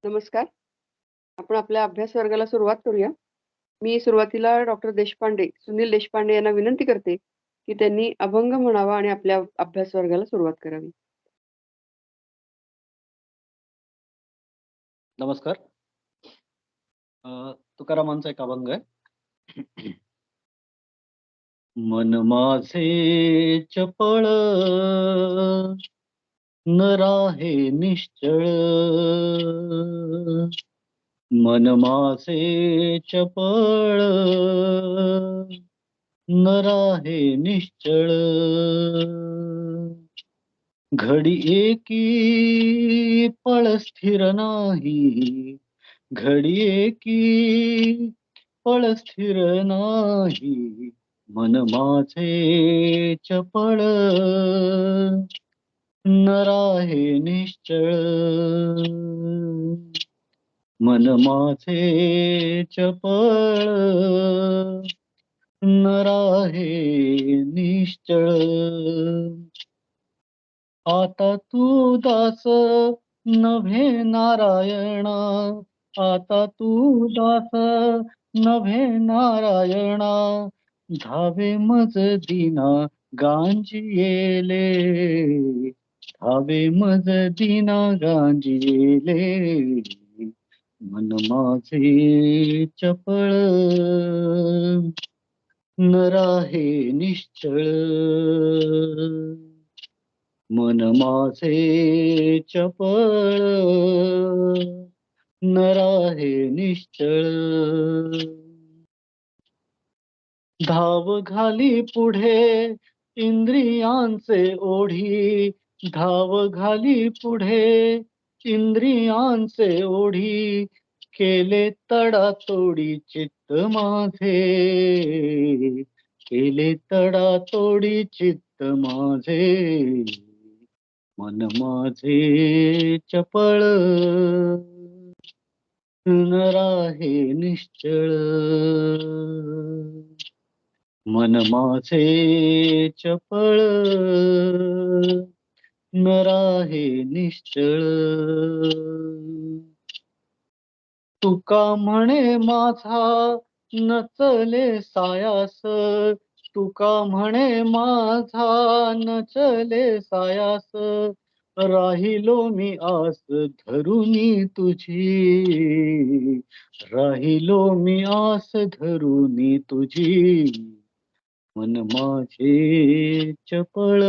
नमस्कार. आपण आपल्या अभ्यास वर्गाला सुरुवात करूया. मी सुरुवातीला डॉक्टर देशपांडे, सुनील देशपांडे यांना विनंती करते, की त्यांनी अभंग म्हणावा आणि आपल्या अभ्यास वर्गाला सुरुवात करावी. नमस्कार. तुकारामांचा एक अभंग आहे. मन माझे चपळ न राहे निश्चळ, मन माझे चपळ न राहे निश्चळ, घडी एकी पळ स्थिर नाही, घडी एकी पळ स्थिर नाही, मन माझे चपळ न राहे निश्चळ, मन माझे चपळ न राहे निश्चळ. आता तू दास नव्हे नारायणा, आता तू दास नव्हे नारायणा, धावे मज दीना गांजियेले, धावे मज दीना गांजियेले, मन माझे चपळ न राहे निश्चळ, मन माझे चपळ न राहे निश्चळ. धाव घाली पुढे इंद्रियांचे ओढी, धाव घाली पुढे इंद्रियांचे ओढी, केले तडातोडी चित्त माझे, केले तडातोडी चित्त माझे, मन माझे चपळ न राहे निश्चळ, मन माझे चपळ न राहे निश्चळ. तुका म्हणे माझा नचले सायास, तुका म्हणे माझा नचले सायास, राहिलो मी आस धरुनी तुझी, राहिलो मी आस धरुनी तुझी, मन माझे चपळ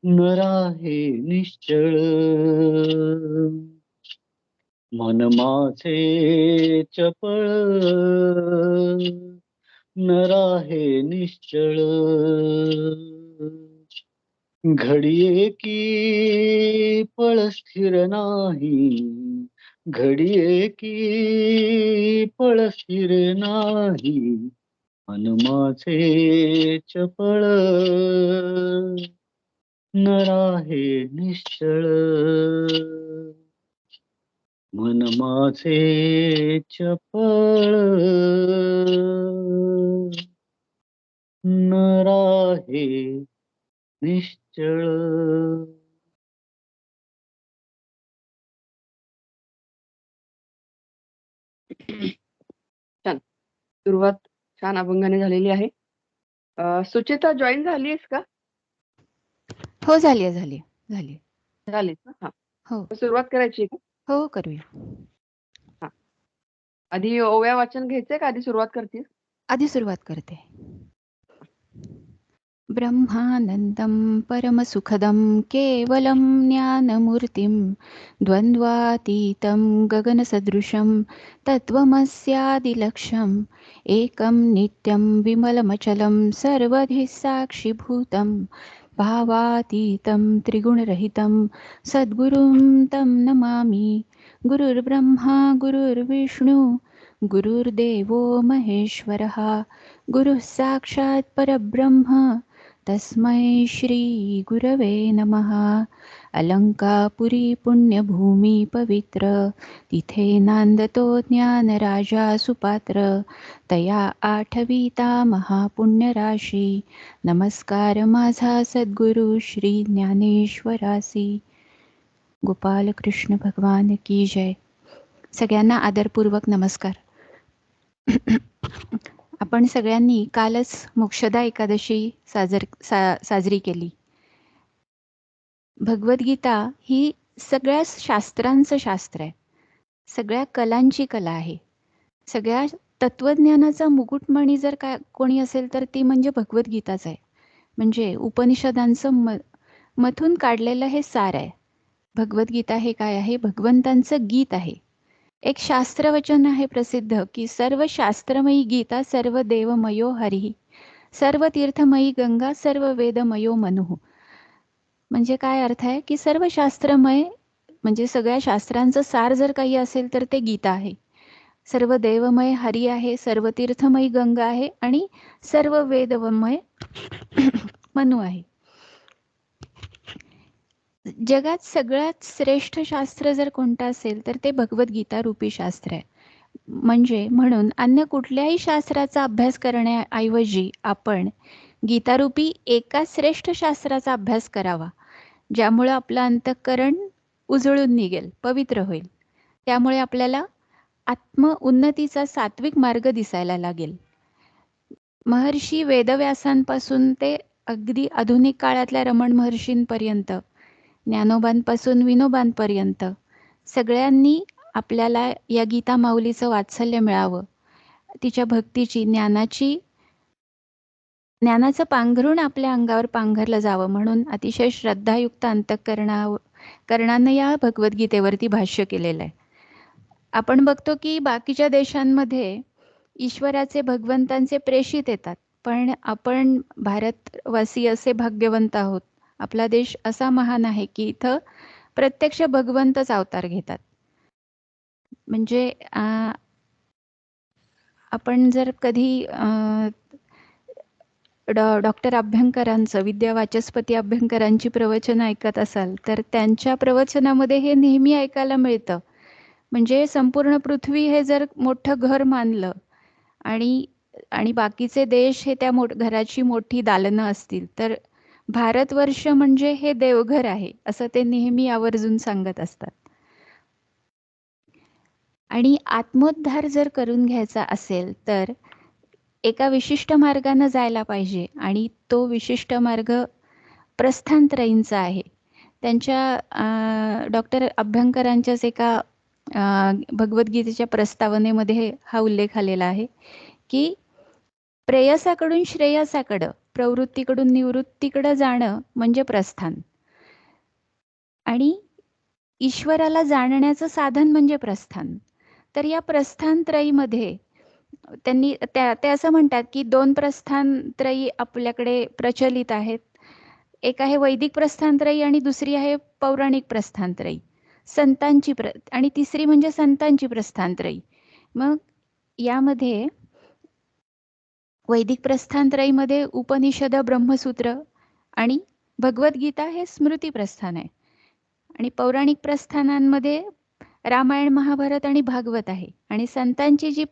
न राहे निश्चळ, मन माझे चपळ न राहे निश्चळ. घडी की पळ स्थिर नाही, घडी की पळ स्थिर नाही, मन माझे चपळ न राहे निश्चळ, मन माझे चपळ न राहे निश्चळ. छान. सुरुवात छान अभंगाने झालेली आहे. सुचेता जॉईन झालीयस का? हो, झाली झाली. झालीस ना? हां. हो मग सुरुवात करायची आहे का? हो, करूया. हां. आधी ओव्या वाचन घ्यायचंय का आधी सुरुवात करतेस? आधी सुरुवात करते. ब्रह्मानन्दं परमसुखदं केवलं ज्ञानमूर्तिं द्वन्द्वातीतं गगनसदृशं तत्त्वमस्यादिलक्ष्यम् एकं नित्यं विमलमचलं सर्वधि साक्षिभूतं भावातीतं त्रिगुणरहितं सद्गुरुं तं नमामि. गुरुर्ब्रह्मा गुरुर्विष्णु गुरुर्देवो महेश्वरः गुरुः साक्षात् परब्रह्म तस्मै श्री गुरवे नमः. अलंकापुरी पुण्यभूमी पवित्र तिथे नांदतो ज्ञानराजा सुपात्र तया आठविता महापुण्यराशी. नमस्कार माझा सद्गुरु श्री ज्ञानेश्वरासी. गोपाल कृष्ण भगवान की जय. सगळ्यांना आदरपूर्वक नमस्कार. आपण सगळ्यांनी कालच मोक्षदा एकादशी साजरी केली. भगवद्गीता ही सगळ्या शास्त्रांचं शास्त्र आहे. सगळ्या कलांची कला आहे. सगळ्या तत्वज्ञानाचा मुकुटमणी जर काय कोणी असेल तर ती म्हणजे भगवद्गीताच आहे. म्हणजे उपनिषदांचं मथून काढलेलं हे सार आहे. भगवद्गीता हे काय आहे? भगवंतांचं गीत आहे. एक शास्त्रवचन आहे प्रसिद्ध की सर्व शास्त्रमयी गीता सर्व देवमयो हरिः सर्व तीर्थमयी गंगा सर्व वेदमयो मनुः. म्हणजे काय अर्थ आहे की सर्व शास्त्रमय म्हणजे सगळ्या शास्त्रांचं सार जर काही असेल तर ते गीता आहे. सर्व देवमय हरी आहे, सर्व तीर्थमयी गंगा आहे आणि सर्व वेदमय मनु आहे. जगात सगळ्यात श्रेष्ठ शास्त्र जर कोणतं असेल तर ते भगवद्गीता रूपी शास्त्र आहे. म्हणून अन्य कुठल्याही शास्त्राचा अभ्यास करण्याऐवजी आपण गीतारूपी एका श्रेष्ठ शास्त्राचा अभ्यास करावा, ज्यामुळे आपलं अंतःकरण उजळून निघेल, पवित्र होईल. त्यामुळे आपल्याला आत्मउन्नतीचा सात्विक मार्ग दिसायला लागेल. महर्षी वेदव्यासांपासून ते अगदी आधुनिक काळातल्या रमण महर्षींपर्यंत, ज्ञानोबांपासून विनोबांपर्यंत सगळ्यांनी आपल्याला या गीता माऊलीचं वात्सल्य मिळावं, तिच्या भक्तीची, ज्ञानाचं पांघरून आपल्या अंगावर पांघरलं जावं म्हणून अतिशय श्रद्धायुक्त अंतःकरणानं या भगवद्गीतेवरती भाष्य केलेलं आहे. आपण बघतो की बाकीच्या देशांमध्ये ईश्वराचे, भगवंतांचे प्रेषित येतात, पण आपण भारतवासी असे भाग्यवंत आहोत. आपला देश असा महान आहे की इथं प्रत्यक्ष भगवंतच अवतार घेतात. म्हणजे आपण जर कधी डॉक्टर अभ्यंकरांचं, विद्या वाचस्पती अभ्यंकरांची प्रवचन ऐकत असाल तर त्यांच्या प्रवचनामध्ये हे नेहमी ऐकायला मिळतं. म्हणजे संपूर्ण पृथ्वी हे जर मोठं घर मानलं आणि बाकीचे देश हे त्या घराची मोठी दालनं असतील तर भारतवर्ष म्हणजे हे देवघर आहे, असं ते नेहमी आवर्जून सांगत असतात. आणि आत्मोद्धार जर करून घ्यायचा असेल तर एका विशिष्ट मार्गाने जायला पाहिजे आणि तो विशिष्ट मार्ग प्रस्थानत्रयींचा आहे. त्यांच्या डॉक्टर अभ्यंकरांच्याच एका भगवद्गीतेच्या प्रस्तावनेमध्ये हा उल्लेख आलेला आहे की प्रेयसाकडून श्रेयसाकडं, प्रवृत्तीकडून निवृत्तीकडं जाणं म्हणजे प्रस्थान आणि ईश्वराला जाणण्याचं साधन म्हणजे प्रस्थान. तर या प्रस्थानत्रयीमध्ये ते असं म्हणतात की 2 प्रस्थानत्रयी आपल्याकडे प्रचलित आहेत. एक आहे वैदिक प्रस्थानत्रयी आणि दुसरी आहे पौराणिक प्रस्थानत्रयी, संतांची आणि तिसरी म्हणजे संतांची प्रस्थानत्रयी. मग यामध्ये वैदिक प्रस्थानत्रयीमध्ये उपनिषद, ब्रह्मसूत्र आणि भगवद्गीता हे स्मृती प्रस्थान आहे. आणि पौराणिक प्रस्थानांमध्ये रामायण, महाभारत आणि भागवत आहे. आणि संतांची जी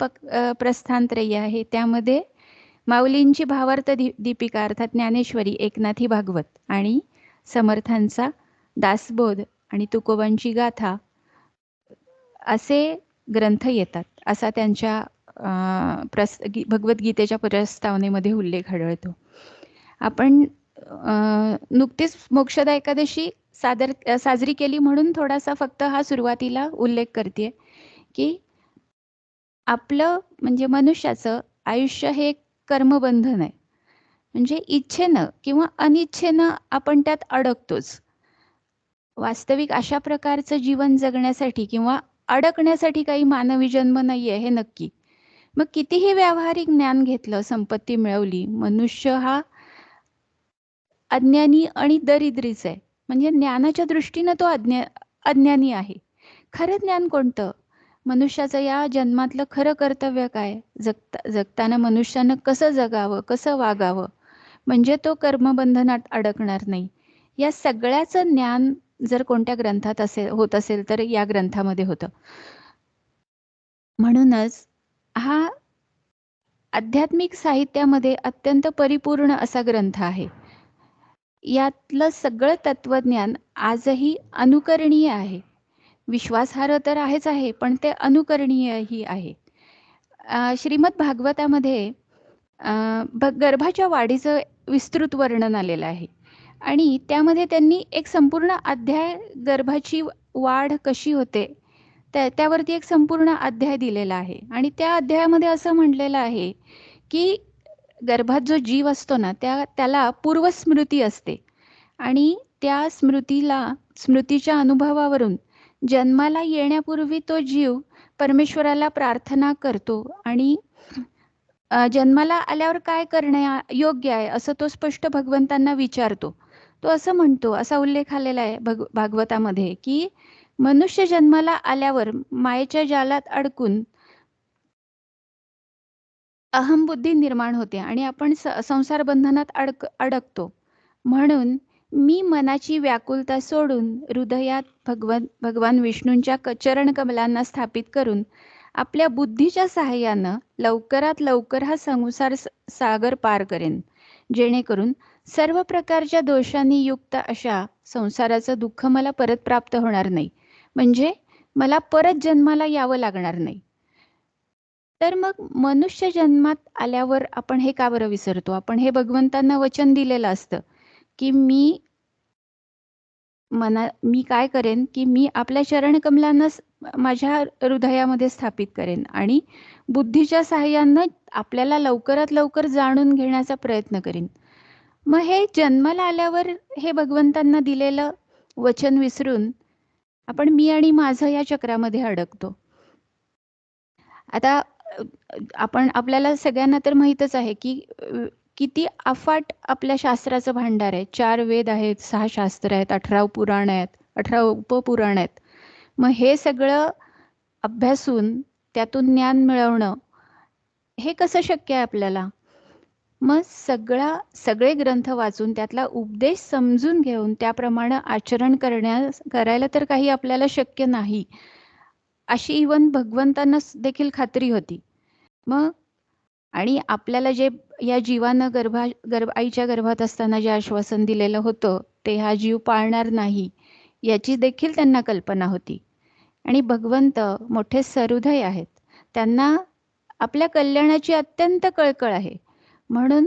प्रस्थानत्रयी आहे त्यामध्ये माऊलींची भावार्थ दीपिका अर्थात ज्ञानेश्वरी, एकनाथी भागवत आणि समर्थांचा दासबोध आणि तुकोबांची गाथा असे ग्रंथ येतात, असा त्यांच्या भगवद्गीतेच्या प्रस्तावनेमध्ये उल्लेख आढळतो. आपण नुकतीच मोक्षदा एकादशी साजरी केली म्हणून थोडासा फक्त हा सुरुवातीला उल्लेख करते की आपलं म्हणजे मनुष्याचं आयुष्य हे कर्मबंधन आहे. म्हणजे इच्छेनं किंवा अनिच्छेनं आपण त्यात अडकतोच. वास्तविक अशा प्रकारचं जीवन जगण्यासाठी किंवा अडकण्यासाठी काही मानवी जन्म नाहीये हे नक्की. मग कितीही व्यावहारिक ज्ञान घेतलं, संपत्ती मिळवली, मनुष्य हा अज्ञानी आणि दरिद्रीच आहे. म्हणजे ज्ञानाच्या दृष्टीनं तो अज्ञानी आहे. खरं ज्ञान कोणतं? मनुष्याचं या जन्मातलं खरं कर्तव्य काय? जगताना मनुष्यानं कसं जगावं, कसं वागावं, म्हणजे तो कर्मबंधनात अडकणार नाही. या सगळ्याचं ज्ञान जर कोणत्या ग्रंथात होत असेल तर या ग्रंथामध्ये होतं. म्हणूनच हा आध्यात्मिक साहित्यामध्ये अत्यंत परिपूर्ण असा ग्रंथ आहे. यातलं सगळं तत्वज्ञान आजही अनुकरणीय आहे. विश्वासार्ह तर आहेच आहे, पण ते अनुकरणीयही आहे. श्रीमद भागवतामध्ये गर्भाच्या वाढीचं विस्तृत वर्णन आलेलं आहे आणि त्यामध्ये त्यांनी एक संपूर्ण अध्याय गर्भाची वाढ कशी होते त्यावरती एक संपूर्ण अध्याय दिलेला आहे आणि त्या अध्यायामध्ये असं म्हटलेलं आहे की गर्भात जो जीव असतो ना त्याला पूर्वस्मृती असते आणि त्या स्मृतीच्या अनुभवावरून जन्माला येण्यापूर्वी तो जीव परमेश्वराला प्रार्थना करतो आणि जन्माला आल्यावर काय करणे योग्य आहे असं तो स्पष्ट भगवंतांना विचारतो. तो असं म्हणतो, असा उल्लेख आलेला आहे भागवतामध्ये की मनुष्य जन्माला आल्यावर मायेच्या जालात अडकून अहंबुद्धी निर्माण होते आणि आपण संसार बंधनात अडकतो. म्हणून मी मनाची व्याकुलता सोडून हृदयात भगवान विष्णूंच्या चरण कमलांना स्थापित करून आपल्या बुद्धीच्या सहाय्यानं लवकरात लवकर हा संसार सागर पार करेन, जेणेकरून सर्व प्रकारच्या दोषांनी युक्त अशा संसाराचं दुःख मला परत प्राप्त होणार नाही, म्हणजे मला परत जन्माला यावं लागणार नाही. तर मग मनुष्य जन्मात आल्यावर आपण हे का बरं विसरतो? आपण हे भगवंतांना वचन दिलेलं असतं की मी काय करेन की मी आपल्या चरणकमलांना माझ्या हृदयामध्ये स्थापित करेन आणि बुद्धीच्या सहाय्यानं आपल्याला लवकरात लवकर जाणून घेण्याचा प्रयत्न करीन. मग हे जन्माला आल्यावर हे भगवंतांना दिलेलं वचन विसरून आपण मी आणि माझं या चक्रामध्ये अडकतो. आता आपल्याला सगळ्यांना तर माहीतच आहे की किती अफाट आपल्या शास्त्राचं भांडार आहे. 4 वेद आहेत, 6 शास्त्र आहेत, 18 पुराण आहेत, 18 उपपुराण आहेत. मग हे सगळं अभ्यासून त्यातून ज्ञान मिळवणं हे कसं शक्य आहे आपल्याला? मग सगळे ग्रंथ वाचून त्यातला उपदेश समजून घेऊन त्याप्रमाणे आचरण करायला तर काही आपल्याला शक्य नाही, अशी इवन भगवंतांना देखील खात्री होती. मग आणि आपल्याला जे या जीवानं आईच्या गर्भात असताना जे आश्वासन दिलेलं होतं ते हा जीव पाळणार नाही याची देखील त्यांना कल्पना होती. आणि भगवंत मोठे सहृदय आहेत, त्यांना आपल्या कल्याणाची अत्यंत कळकळ आहे. म्हणून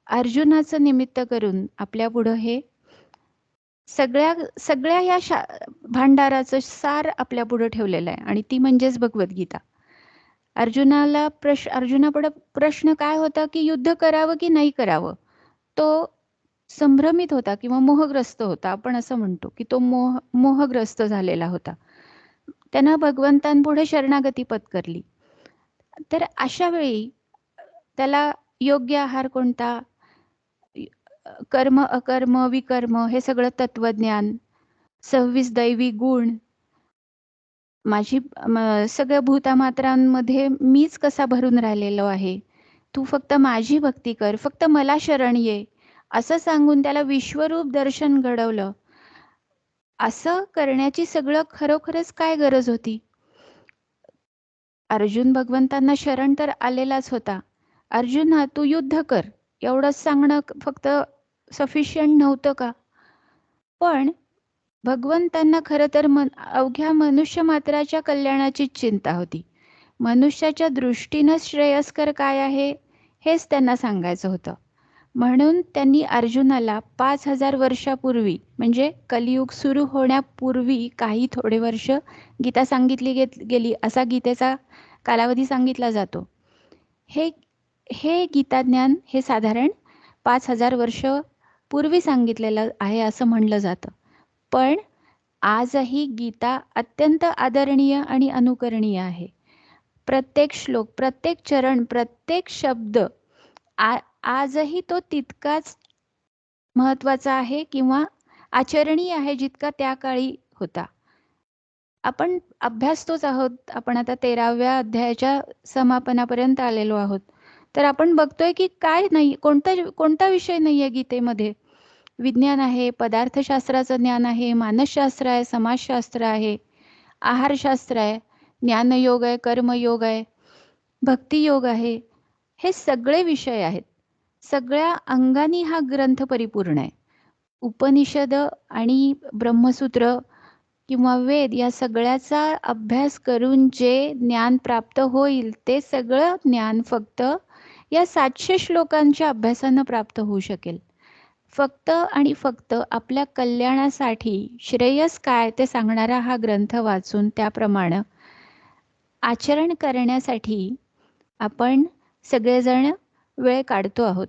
अर्जुनाचं निमित्त करून आपल्या पुढं हे सगळ्या या भांडाराचं सार आपल्या पुढे ठेवलेलं आहे आणि ती म्हणजेच भगवद्गीता. अर्जुनापुढे प्रश्न काय होता की युद्ध करावं की नाही करावं? तो संभ्रमित होता किंवा मोहग्रस्त होता. आपण असं म्हणतो की तो मोहग्रस्त झालेला होता. त्यानं भगवंतांपुढे शरणागती पत्करली. तर अशा वेळी त्याला योग्य आहार कोणता, कर्म अकर्म विकर्म हे सगळं तत्वज्ञान, 26 दैवी गुण, सगळ्या भूतामात्रांमध्ये मीच कसा भरून राहिलेलो आहे, तू फक्त माझी भक्ती कर, फक्त मला शरण ये, असं सांगून त्याला विश्वरूप दर्शन घडवलं. असं करण्याची सगळं खरोखरच काय गरज होती? अर्जुन भगवंतांना शरण तर आलेलाच होता. अर्जुना तू युद्ध कर एवढंच सांगणं फक्त सफिशियंट नव्हतं का? पण भगवंतांना खरं तर अवघ्या मनुष्य मात्राच्या कल्याणाची चिंता होती. मनुष्याच्या दृष्टीनं श्रेयस्कर काय आहे हेच त्यांना सांगायचं होतं. म्हणून त्यांनी अर्जुनाला 5000 वर्षापूर्वी म्हणजे कलियुग सुरू होण्यापूर्वी काही थोडे वर्ष गीता सांगितली गेली असा गीतेचा कालावधी सांगितला जातो. हे गीताज्ञान हे साधारण 5000 वर्ष पूर्वी सांगितलेलं आहे असं म्हणलं जातं. पण आजही गीता अत्यंत आदरणीय आणि अनुकरणीय आहे. प्रत्येक श्लोक, प्रत्येक चरण, प्रत्येक शब्द आजही तो तितकाच महत्त्वाचा आहे किंवा आचरणीय आहे जितका त्या काळी होता. आपण अभ्यासतोच आहोत. आपण आता 13व्या अध्यायाच्या समापनापर्यंत आलेलो आहोत. तर आपण बघतोय की काय नाही, कोणता विषय नाही आहे गीतेमध्ये. विज्ञान आहे, पदार्थशास्त्राचं ज्ञान आहे, मानसशास्त्र आहे, समाजशास्त्र आहे, आहारशास्त्र आहे, ज्ञानयोग आहे, कर्मयोग आहे, भक्तियोग आहे. हे सगळे विषय आहेत. सगळ्या अंगांनी हा ग्रंथ परिपूर्ण आहे. उपनिषद आणि ब्रह्मसूत्र किंवा वेद या सगळ्याचा अभ्यास करून जे ज्ञान प्राप्त होईल ते सगळं ज्ञान फक्त या 700 श्लोकांच्या अभ्यासानं प्राप्त होऊ शकेल. फक्त आणि फक्त आपल्या कल्याणासाठी श्रेयस काय ते सांगणारा हा ग्रंथ वाचून त्याप्रमाणे आचरण करण्यासाठी आपण सगळेजण वेळ काढतो आहोत.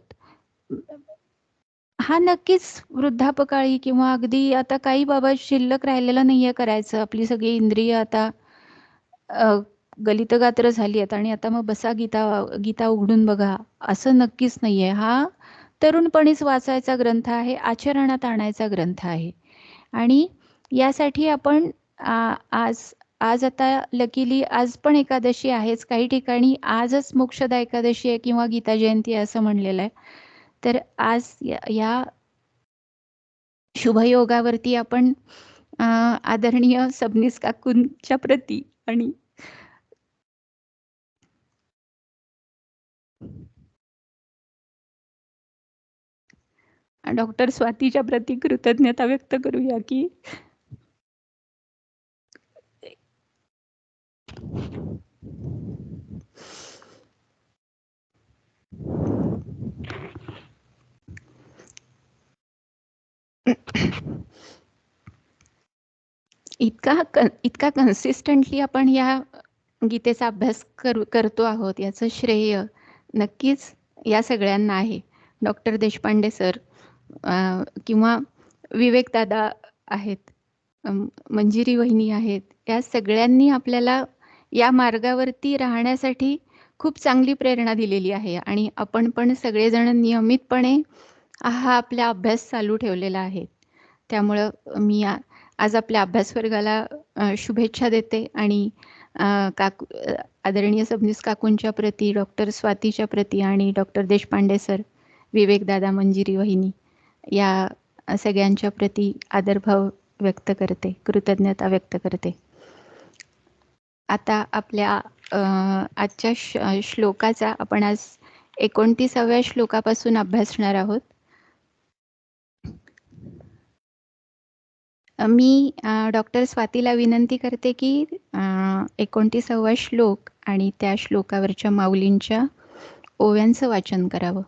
हा नक्कीच वृद्धापकाळी किंवा अगदी आता काही बाबा शिल्लक राहिलेलं नाहीये करायचं. आपली सगळी इंद्रिय आता गलितगात्र झाली आहेत आणि आता मग बसा गीता उघडून बघा असं नक्कीच नाहीये. हा तरुणपणीच वाचायचा ग्रंथ आहे, आचरणात आणायचा ग्रंथ आहे. आणि यासाठी आपण आज आता लकीली आज पण एकादशी आहेच. काही ठिकाणी आजच मोक्षदा एकादशी आहे किंवा गीता जयंती आहे असं म्हणलेलं आहे. तर आज या शुभयोगावरती आपण आदरणीय सबनीस काकूंच्या प्रती आणि डॉक्टर स्वातीच्या प्रती कृतज्ञता व्यक्त करूया की इतका कन्सिस्टंटली आपण या गीतेचा अभ्यास करतो आहोत याचं श्रेय नक्कीच या सगळ्यांना आहे. डॉक्टर देशपांडे सर किंवा विवेक दादा आहेत, मंजिरी वहिनी आहेत, या सगळ्यांनी आपल्याला या मार्गावरती राहण्यासाठी खूप चांगली प्रेरणा दिलेली आहे. आणि आपण पण सगळेजण नियमितपणे हा आपला अभ्यास चालू ठेवलेला आहे. त्यामुळं मी आज आपल्या अभ्यास वर्गाला शुभेच्छा देते आणि आदरणीय सबनीस काकूंच्या प्रती, डॉक्टर स्वातीच्या प्रती आणि डॉक्टर देशपांडे सर, विवेकदादा, मंजिरी वहिनी या सगळ्यांच्या प्रती आदरभाव व्यक्त करते, कृतज्ञता व्यक्त करते. आता आपल्या आजच्या श्लोकाचा आपण आज 29व्या श्लोकापासून अभ्यासणार आहोत. मी डॉक्टर स्वातीला विनंती करते की 29वा श्लोक आणि त्या श्लोकावरच्या माऊलींच्या ओव्यांचं वाचन करावं.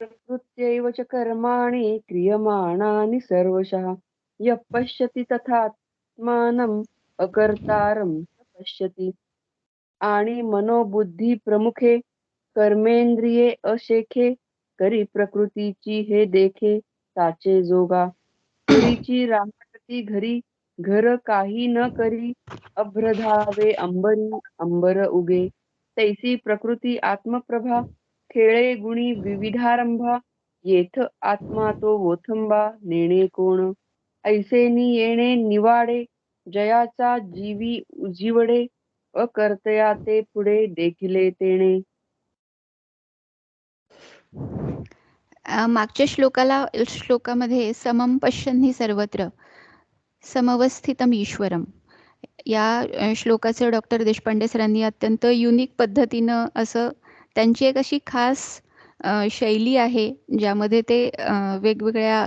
प्रकृत्यैव च कर्माणि क्रियमाणानि सर्वशः यः पश्यति तथात्मानम् अकर्तारं स पश्यति. आणि मनोबुद्धी प्रमुखे कर्मेंद्रिये अशेखे करी प्रकृतीची हे देखे ताचे जोगा. घरीची राहती घरी घर काही न करी अभ्रधावे अंबरी अंबर उगे. तैसी प्रकृती आत्मप्रभा खेळे गुणी विविधारंभा. येथ आत्मा तो वोथंबा नेणे कोण. ऐसेनी येणे निवाडे जयाचा जीवी उजिवडे. अकर्तया ते पुढे देखिले तेणे. मागच्या श्लोकामध्ये समम पश्यन्हि सर्वत्र समवस्थितम ईश्वरम या श्लोकाचं डॉक्टर देशपांडे सरांनी अत्यंत युनिक पद्धतीनं असं त्यांची एक अशी खास शैली आहे ज्यामध्ये ते वेगवेगळ्या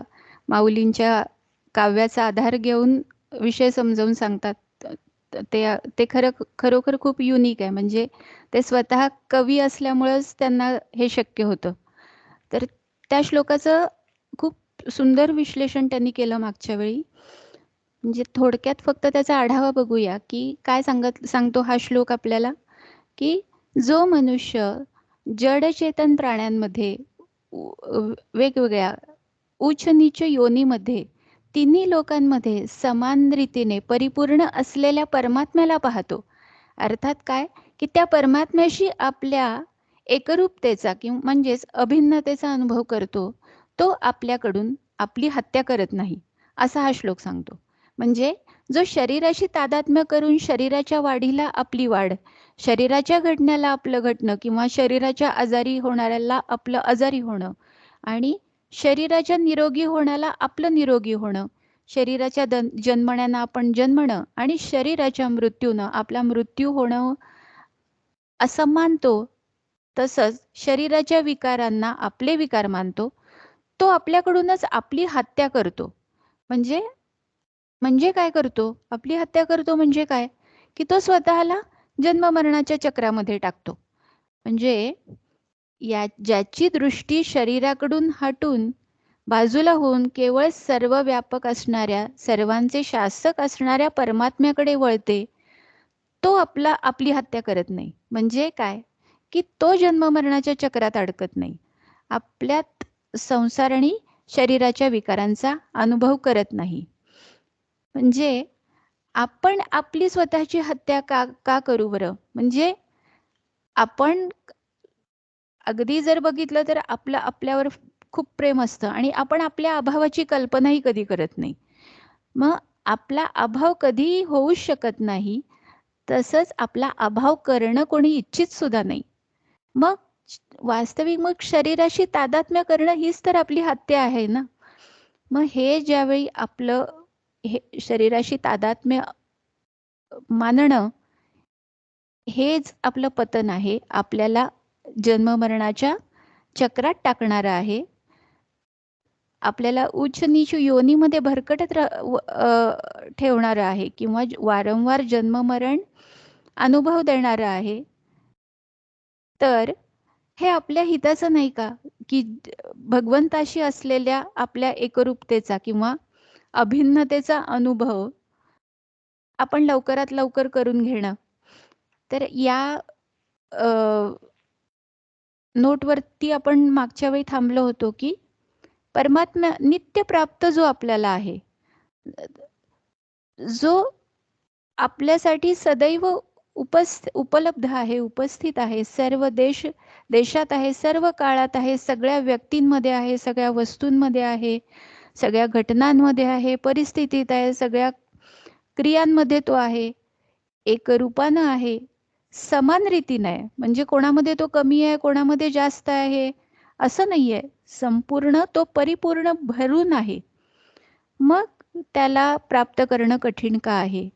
माऊलींच्या काव्याचा आधार घेऊन विषय समजावून सांगतात. ते खरोखर खूप युनिक आहे. म्हणजे ते स्वतः कवी असल्यामुळंच त्यांना हे शक्य होतं. तर त्या श्लोकाचं खूप सुंदर विश्लेषण त्यांनी केलं मागच्या वेळी. म्हणजे थोडक्यात फक्त त्याचा आढावा बघूया की काय सांगतो हा श्लोक आपल्याला, की जो मनुष्य जडचेतन प्राण्यांमध्ये वेगवेगळ्या उच्च नीच योनीमध्ये तिन्ही लोकांमध्ये समान रीतीने परिपूर्ण असलेल्या परमात्म्याला पाहतो. अर्थात काय, की त्या परमात्म्याशी आपल्या एकरूपतेचा किंवा म्हणजेच अभिन्नतेचा अनुभव करतो. तो आपल्याकडून आपली हत्या करत नाही, असा हा श्लोक सांगतो. म्हणजे जो शरीराशी तादात्म्य करून शरीराच्या वाढीला आपली वाढ, शरीराच्या घडण्याला आपलं घडणं किंवा शरीराच्या आजारी होणाऱ्याला आपलं आजारी होणं आणि शरीराच्या निरोगी होण्याला आपलं निरोगी होणं, शरीराच्या जन्मण्यानं आपण जन्मणं आणि शरीराच्या मृत्यूनं आपला मृत्यू होणं, असं मानतो तसंच शरीराच्या विकारांना आपले विकार मानतो, तो आपल्याकडूनच आपली हत्या करतो. म्हणजे म्हणजे काय करतो? आपली हत्या करतो म्हणजे काय? की तो स्वतःला जन्म-मरणाच्या चक्रामध्ये टाकतो. म्हणजे ज्याची दृष्टी शरीराकडून हटून बाजूला होऊन केवळ सर्वव्यापक असणाऱ्या, सर्वांचे शासक असणाऱ्या परमात्म्याकडे वळते, तो आपली हत्या करत नाही. म्हणजे काय? की तो जन्म-मरणाच्या चक्रात अडकत नाही. आपल्यात संसार आणि शरीराच्या विकारांचा अनुभव करत नाही. म्हणजे आपण आपली स्वतःची हत्या का करू बरं? म्हणजे आपण अगदी जर बघितलं तर आपल्यावर खूप प्रेम असतं आणि आपण आपल्या अभावाची कल्पनाही कधी करत नाही. मग आपला अभाव कधीही होऊच शकत नाही. तसंच आपला अभाव करणं कोणी इच्छित सुद्धा नाही. मग वास्तविक मग शरीराशी तादात्म्य करणं हीच तर आपली हत्या आहे ना. मग हे ज्यावेळी आपलं हे शरीराशी तादात्म्य मानणं हेच आपलं पतन आहे. आपल्याला जन्म-मरणाच्या चक्रात टाकणारं आहे. आपल्याला उच्च-नीच योनीमध्ये भरकटत ठेवणारं आहे किंवा वारंवार जन्म-मरण अनुभव देणारं आहे. तर हे आपल्या हिताचं नाही का? की भगवंताशी असलेल्या आपल्या एकरूपतेचा किंवा अभिन्नतेचा अनुभव आपण लवकरात लवकर करून घेणं. तर या अ, नोटवरती आपण मागच्या वेळी थांबलो होतो, की परमात्मा नित्य प्राप्त जो आपल्याला आहे, जो आपल्यासाठी सदैव उपलब्ध आहे, उपस्थित आहे, सर्व देशात आहे, सर्व काळात आहे, सगळ्या व्यक्तींमध्ये आहे, सगळ्या वस्तूंमध्ये आहे, सगळ्या घटनांमध्ये आहे, परिस्थितीत आहे, सगळ्या क्रियांमध्ये तो आहे, एकरूपानं आहे, समान रीतीनं आहे. म्हणजे कोणामध्ये तो कमी आहे, कोणामध्ये जास्त आहे, असं नाहीये. संपूर्ण तो परिपूर्ण भरून आहे. मग त्याला प्राप्त करणं कठीण का आहे?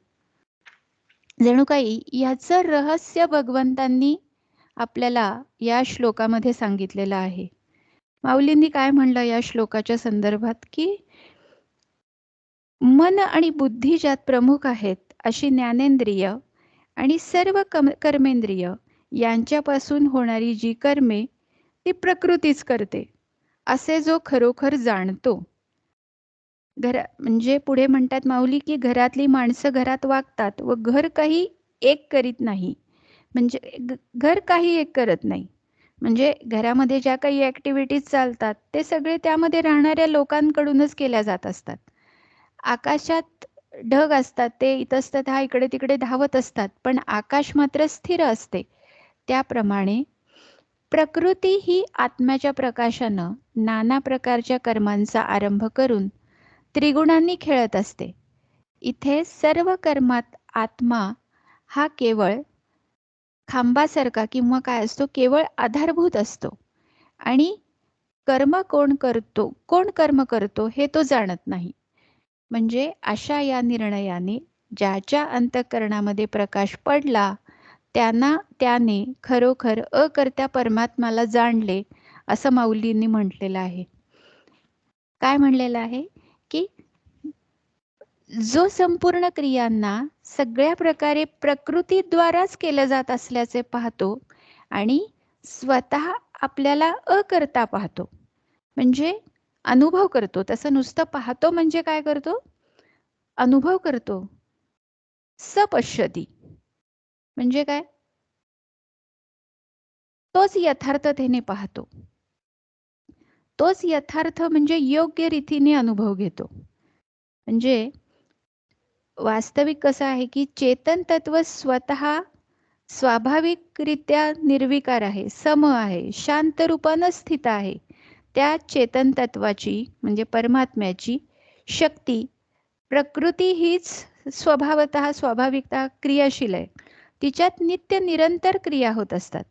जणू काही याचं रहस्य भगवंतांनी आपल्याला या श्लोकामध्ये सांगितलेलं आहे. माऊलींनी काय म्हणलं या श्लोकाच्या संदर्भात, की मन आणि बुद्धी ज्यात प्रमुख आहेत, अशी ज्ञानेंद्रिय आणि सर्व कर्मेंद्रिय यांच्यापासून होणारी जी कर्मे ती प्रकृतीच करते, असे जो खरोखर जाणतो. म्हणजे पुढे म्हणतात माऊली, की घरातली माणसं घरात वागतात व घर काही एक करीत नाही. म्हणजे घर काही एक करत नाही. म्हणजे घरामध्ये ज्या काही ॲक्टिव्हिटीज चालतात, ते सगळे त्यामध्ये राहणाऱ्या लोकांकडूनच केल्या जात असतात. आकाशात ढग असतात, ते इतस्ततः इकडे-तिकडे धावत असतात, पण आकाश मात्र स्थिर असते. त्याप्रमाणे प्रकृती ही आत्म्याच्या प्रकाशानं नाना प्रकारच्या कर्मांचा आरंभ करून त्रिगुणांनी खेळत असते. इथे सर्व कर्मात आत्मा हा केवळ खांबासारखा किंवा काय असतो, केवळ आधारभूत असतो आणि कोण कर्म करतो हे तो जाणत नाही. म्हणजे अशा या निर्णयाने ज्याच्या अंतःकरणामध्ये प्रकाश पडला, त्याने खरोखर अकर्त्या परमात्म्याला जाणले, असं माऊलींनी म्हटलेलं आहे. काय म्हणलेलं आहे, की जो संपूर्ण क्रियांना सगळ्या प्रकारे प्रकृतीद्वाराच केलं जात असल्याचे पाहतो आणि स्वतः आपल्याला अकर्ता पाहतो. म्हणजे अनुभव करतो. तसं नुसतं पाहतो म्हणजे काय करतो? अनुभव करतो. सपश्यती म्हणजे काय? तोच यथार्थतेने पाहतो. तोच यथार्थ म्हणजे योग्य रीतीने अनुभव घेतो. म्हणजे वास्तविक कसं आहे, की चेतन तत्व स्वतः स्वाभाविकरित्या निर्विकार आहे, सम आहे, शांत रूपानं स्थित आहे. त्या चेतन तत्वाची म्हणजे परमात्म्याची शक्ती प्रकृती हीच स्वभावतः स्वाभाविकतः क्रियाशील आहे. तिच्यात नित्य निरंतर क्रिया होत असतात.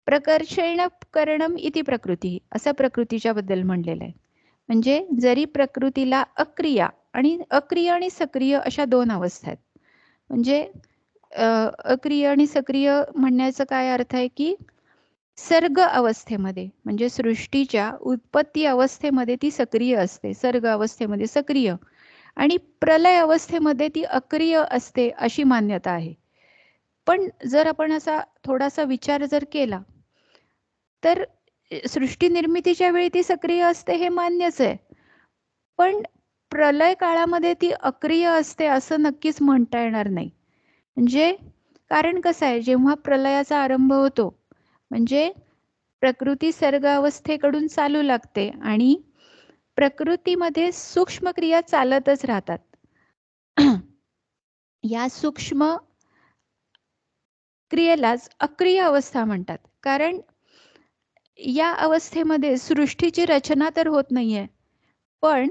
प्रकर्षेण करणम इति प्रकृती असं प्रकृतीच्या बद्दल म्हणलेलं आहे. म्हणजे जरी प्रकृतीला अक्रिय आणि सक्रिय अशा 2 अवस्था आहेत. म्हणजे अक्रिय आणि सक्रिय म्हणण्याचा काय अर्थ आहे, की सर्ग अवस्थेमध्ये म्हणजे सृष्टीच्या उत्पत्ती अवस्थेमध्ये ती सक्रिय असते, सर्ग अवस्थेमध्ये सक्रिय, आणि प्रलय अवस्थेमध्ये ती अक्रिय असते अशी मान्यता आहे. पण जर आपण असा थोडासा विचार जर केला तर सृष्टी निर्मितीच्या वेळी ती सक्रिय असते हे मान्यच आहे, पण प्रलय काळामध्ये ती अक्रिय असते असं नक्कीच म्हणता येणार नाही. म्हणजे कारण कसं आहे, जेव्हा प्रलयाचा आरंभ होतो म्हणजे प्रकृती सर्ग अवस्थेकडून चालू लागते आणि प्रकृतीमध्ये सूक्ष्म क्रिया चालतच राहतात. या सूक्ष्म क्रियेलाच अक्रिय अवस्था म्हणतात. कारण या अवस्थेमध्ये सृष्टीची रचना तर होत नाहीये, पण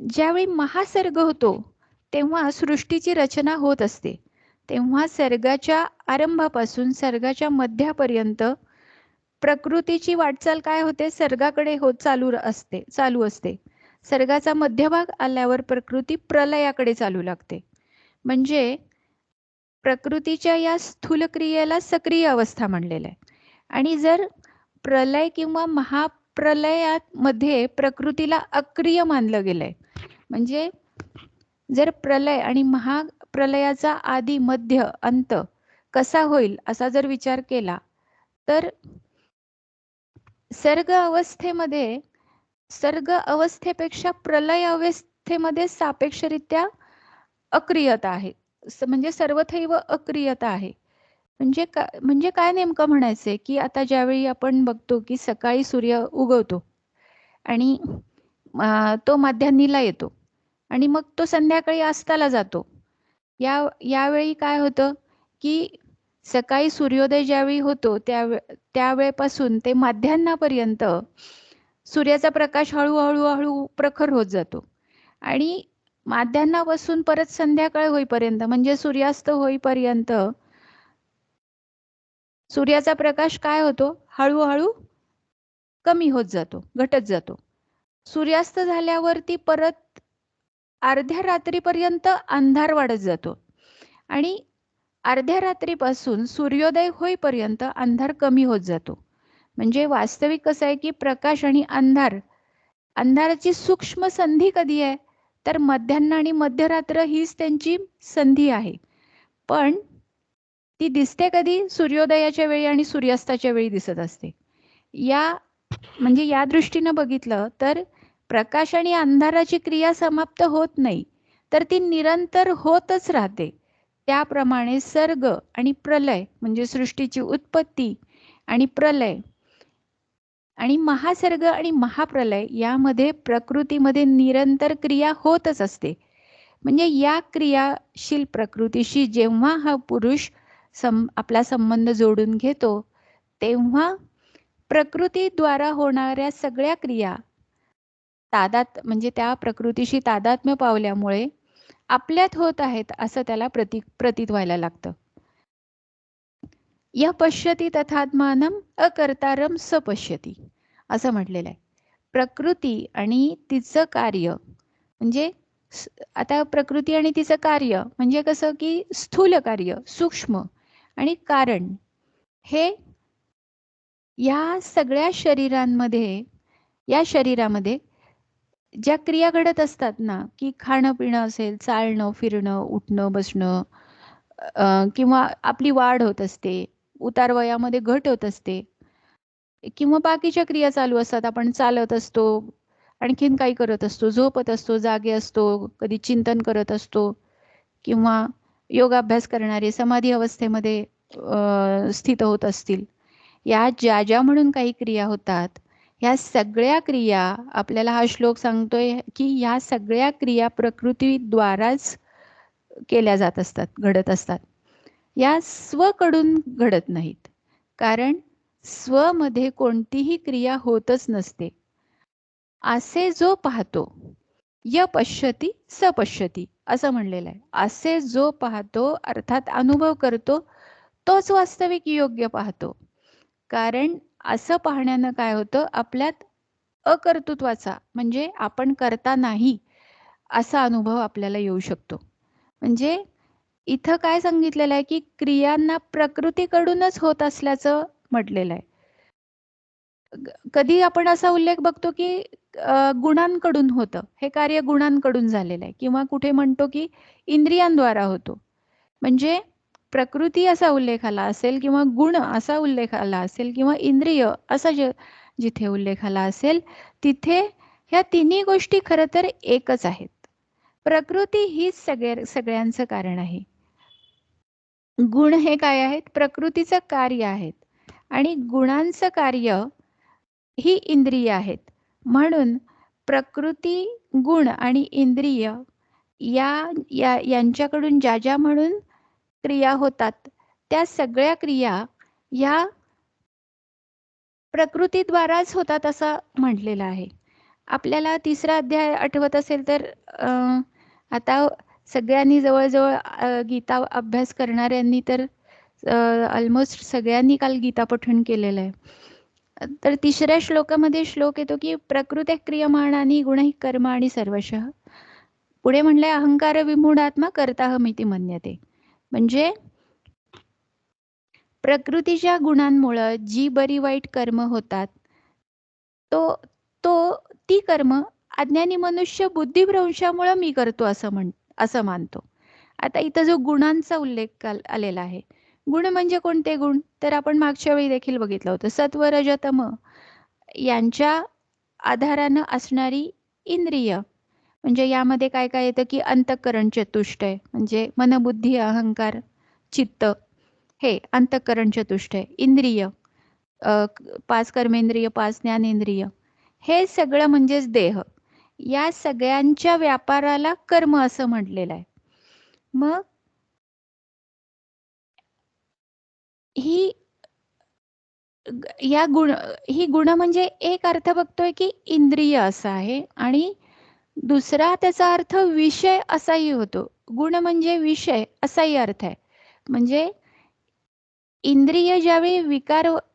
ज्यावेळी महासर्ग होतो तेव्हा सृष्टीची रचना होत असते. तेव्हा सर्गाच्या आरंभापासून सर्गाच्या मध्यापर्यंत प्रकृतीची वाटचाल काय होते, सर्गाकडे चालू असते. सर्गाचा मध्यभाग आल्यावर प्रकृती प्रलयाकडे चालू लागते. म्हणजे प्रकृतीच्या या स्थूल क्रियेला सक्रिय अवस्था म्हणलेलं आहे. आणि जर प्रलय किंवा महाप्रलयामध्ये प्रकृतीला अक्रिय मानलं गेलंय, म्हणजे जर प्रलय आणि महाप्रलयाचा आदी मध्य अंत कसा होईल असा जर विचार केला तर सर्ग अवस्थेपेक्षा प्रलय अवस्थेमध्ये सापेक्षरित्या अक्रियता आहे, म्हणजे सर्वथैव अक्रियता आहे. म्हणजे काय नेमकं म्हणायचंय की आता ज्यावेळी आपण बघतो की सकाळी सूर्य उगवतो आणि तो माध्यान्नीला येतो आणि मग तो संध्याकाळी अस्ताला जातो. यावेळी काय होतं की सकाळी सूर्योदय ज्यावेळी होतो त्यावेळेपासून ते माध्यान्हापर्यंत सूर्याचा प्रकाश हळूहळू प्रखर होत जातो आणि माध्यान्हापासून परत संध्याकाळ होईपर्यंत म्हणजे सूर्यास्त होईपर्यंत सूर्याचा प्रकाश काय होतो, हळूहळू कमी होत जातो, घटत जातो. सूर्यास्त झाल्यावरती परत अर्ध्या रात्रीपर्यंत अंधार वाढत जातो आणि अर्ध्या रात्रीपासून सूर्योदय होईपर्यंत अंधार कमी होत जातो. म्हणजे वास्तविक कसं आहे की प्रकाश आणि अंधाराची सूक्ष्म संधी कधी आहे, तर मध्यान्ह आणि मध्यरात्र हीच त्यांची संधी आहे. पण ती दिसते कधी, सूर्योदयाच्या वेळी आणि सूर्यास्ताच्या वेळी दिसत असते. म्हणजे या दृष्टीनं बघितलं तर प्रकाश आणि अंधाराची क्रिया समाप्त होत नाही, तर ती निरंतर होतच राहते. त्याप्रमाणे सर्ग आणि प्रलय म्हणजे सृष्टीची उत्पत्ती आणि प्रलय आणि महासर्ग आणि महाप्रलय यामध्ये प्रकृतीमध्ये निरंतर क्रिया होतच असते. म्हणजे या क्रियाशील प्रकृतीशी जेव्हा हा पुरुष आपला संबंध जोडून घेतो तेव्हा प्रकृतीद्वारा होणाऱ्या सगळ्या क्रिया म्हणजे त्या प्रकृतीशी तादात्म्य पावल्यामुळे आपल्यात होत आहेत असं त्याला प्रतीत व्हायला लागतं. य पश्यती तथात्मानम अकर्तारम स पश्यती असं म्हटलेलं आहे. प्रकृती आणि तिचं कार्य म्हणजे आता प्रकृती आणि तिचं कार्य म्हणजे कसं की स्थूल कार्य, सूक्ष्म आणि कारण हे या सगळ्या या शरीरामध्ये ज्या क्रिया घडत असतात ना, की खाणं पिणं असेल, चालणं फिरणं, उठणं बसणं, किंवा आपली वाढ होत असते, उतार वयामध्ये घट होत असते, किंवा बाकीच्या क्रिया चालू असतात, आपण चालत असतो, आणखीन काही करत असतो, झोपत असतो, जागे असतो, कधी चिंतन करत असतो, किंवा योगाभ्यास करणारे समाधी अवस्थेमध्ये स्थित होत असतील. या ज्या म्हणून काही क्रिया होतात, ह्या सगळ्या क्रिया आपल्याला हा श्लोक सांगतोय की या सगळ्या क्रिया प्रकृतीद्वाराच केल्या जात असतात, घडत असतात. या स्वकडून घडत नाहीत, कारण स्वमध्ये कोणतीही क्रिया होतच नसते. असे जो पाहतो य पश्यती स पश्यती असं म्हणलेलं आहे. असे जो पाहतो अर्थात अनुभव करतो तोच वास्तविक योग्य पाहतो. कारण असं पाहण्यानं काय होतं, आपल्यात अकर्तृत्वाचा म्हणजे आपण करता नाही असा अनुभव आपल्याला येऊ शकतो. म्हणजे इथं काय सांगितलेलं आहे की क्रियांना प्रकृतीकडूनच होत असल्याचं म्हटलेलं आहे. कधी आपण असा उल्लेख बघतो की गुणांकडून होतं, हे कार्य गुणांकडून झालेलं आहे, किंवा कुठे म्हणतो की इंद्रियांद्वारा होतो. म्हणजे प्रकृती असा उल्लेख आला असेल किंवा गुण असा उल्लेख आला असेल किंवा इंद्रिय असा जिथे उल्लेख आला असेल, तिथे ह्या तिन्ही गोष्टी खरं तर एकच आहेत. प्रकृती हीच सगळ्यांचं कारण आहे. गुण हे काय आहेत? प्रकृतीचं कार्य आहेत आणि गुणांचं कार्य ही इंद्रिय आहेत. म्हणून प्रकृती, गुण आणि इंद्रिय यांच्याकडून ज्या म्हणून क्रिया होतात, त्या सगळ्या क्रिया या प्रकृतीद्वाराच होतात असं म्हटलेलं आहे. आपल्याला 3रा अध्याय आठवत असेल तर आता सगळ्यांनी जवळ गीता अभ्यास करणाऱ्यांनी तर ऑलमोस्ट सगळ्यांनी काल गीता पठण केलेलं आहे. तर 3ऱ्या श्लोकामध्ये श्लोक येतो की प्रकृते क्रियमाणानी गुणैः कर्माणि सर्वशः. पुढे म्हणलंय अहंकार विमूढात्मा कर्ताहमिति मन्यते. म्हणजे प्रकृतीच्या गुणांमुळं जी बरी वाईट कर्म होतात, ती कर्म अज्ञानी मनुष्य बुद्धिभ्रंशामुळे मी करतो असं मानतो. आता इथं जो गुणांचा उल्लेख आलेला आहे, गुण म्हणजे कोणते गुण? तर आपण मागच्या वेळी देखील बघितलं होतं, सत्व रज तम यांच्या आधारानं असणारी इंद्रिय. म्हणजे यामध्ये काय काय येतं की अंतःकरण चतुष्टय, म्हणजे मन, बुद्धी, अहंकार, चित्त, हे अंतःकरण चतुष्टय. इंद्रिय 5 कर्मेंद्रिय, 5 ज्ञानेंद्रिय, हे सगळं म्हणजेच देह. या सगळ्यांच्या व्यापाराला कर्म असं म्हटलेलं आहे. मग ही गुण म्हणजे एक अर्थ बघतोय की इंद्रिय असा आहे आणि दुसरा त्याचा अर्थ विषय असाही होतो. गुण म्हणजे विषय असाही अर्थ आहे. म्हणजे इंद्रिय ज्यावेळी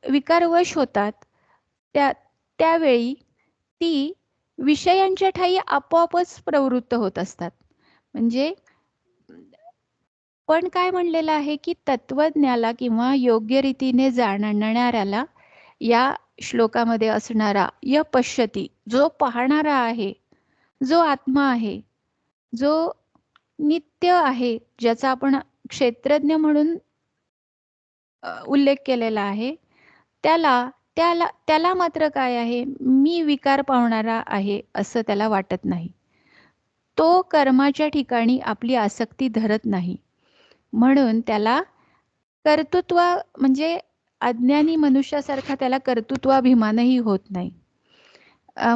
विकारवश होतात, त्यावेळी ती विषयांच्या ठायी आपोआपच प्रवृत्त होत असतात. म्हणजे पण काय म्हणलेलं आहे की तत्वज्ञाला किंवा योग्य रीतीने जाणणाऱ्याला या श्लोकामध्ये असणारा य पश्यती, जो पाहणारा आहे, जो आत्मा आहे, जो नित्य आहे, ज्याचा आपण क्षेत्रज्ञ म्हणून उल्लेख केलेला आहे, त्याला मात्र काय आहे, मी विकार पावणारा आहे असं त्याला वाटत नाही. तो कर्माच्या ठिकाणी आपली आसक्ती धरत नाही. म्हणून त्याला कर्तृत्व म्हणजे अज्ञानी मनुष्यासारखा त्याला कर्तृत्वाभिमानही होत नाही.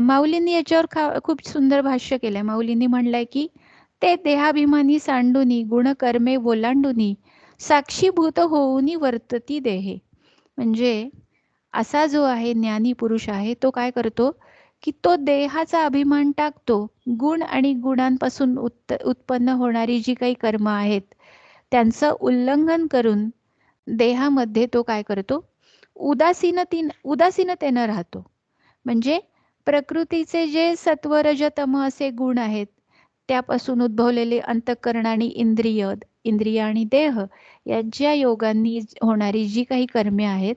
माऊलींनी याच्यावर खूप सुंदर भाष्य केलंय. माऊलींनी म्हणलंय की ते देहाभिमानी सांडुनी गुणकर्मे ओलांडुनी साक्षीभूत होऊनी वर्तती देहे. म्हणजे असा जो आहे ज्ञानी पुरुष आहे, तो काय करतो की तो देहाचा अभिमान टाकतो. गुण आणि गुणांपासून उत्पन्न होणारी जी काही कर्म आहेत, त्यांचं उल्लंघन करून देहामध्ये तो काय करतो, उदासीनतेनं राहतो. म्हणजे प्रकृतीचे जे सत्व रज तम असे गुण आहेत, त्यापासून उद्भवलेले अंतःकरण आणि इंद्रिय आणि देह यांच्या योगांनी होणारी जी काही कर्मे आहेत,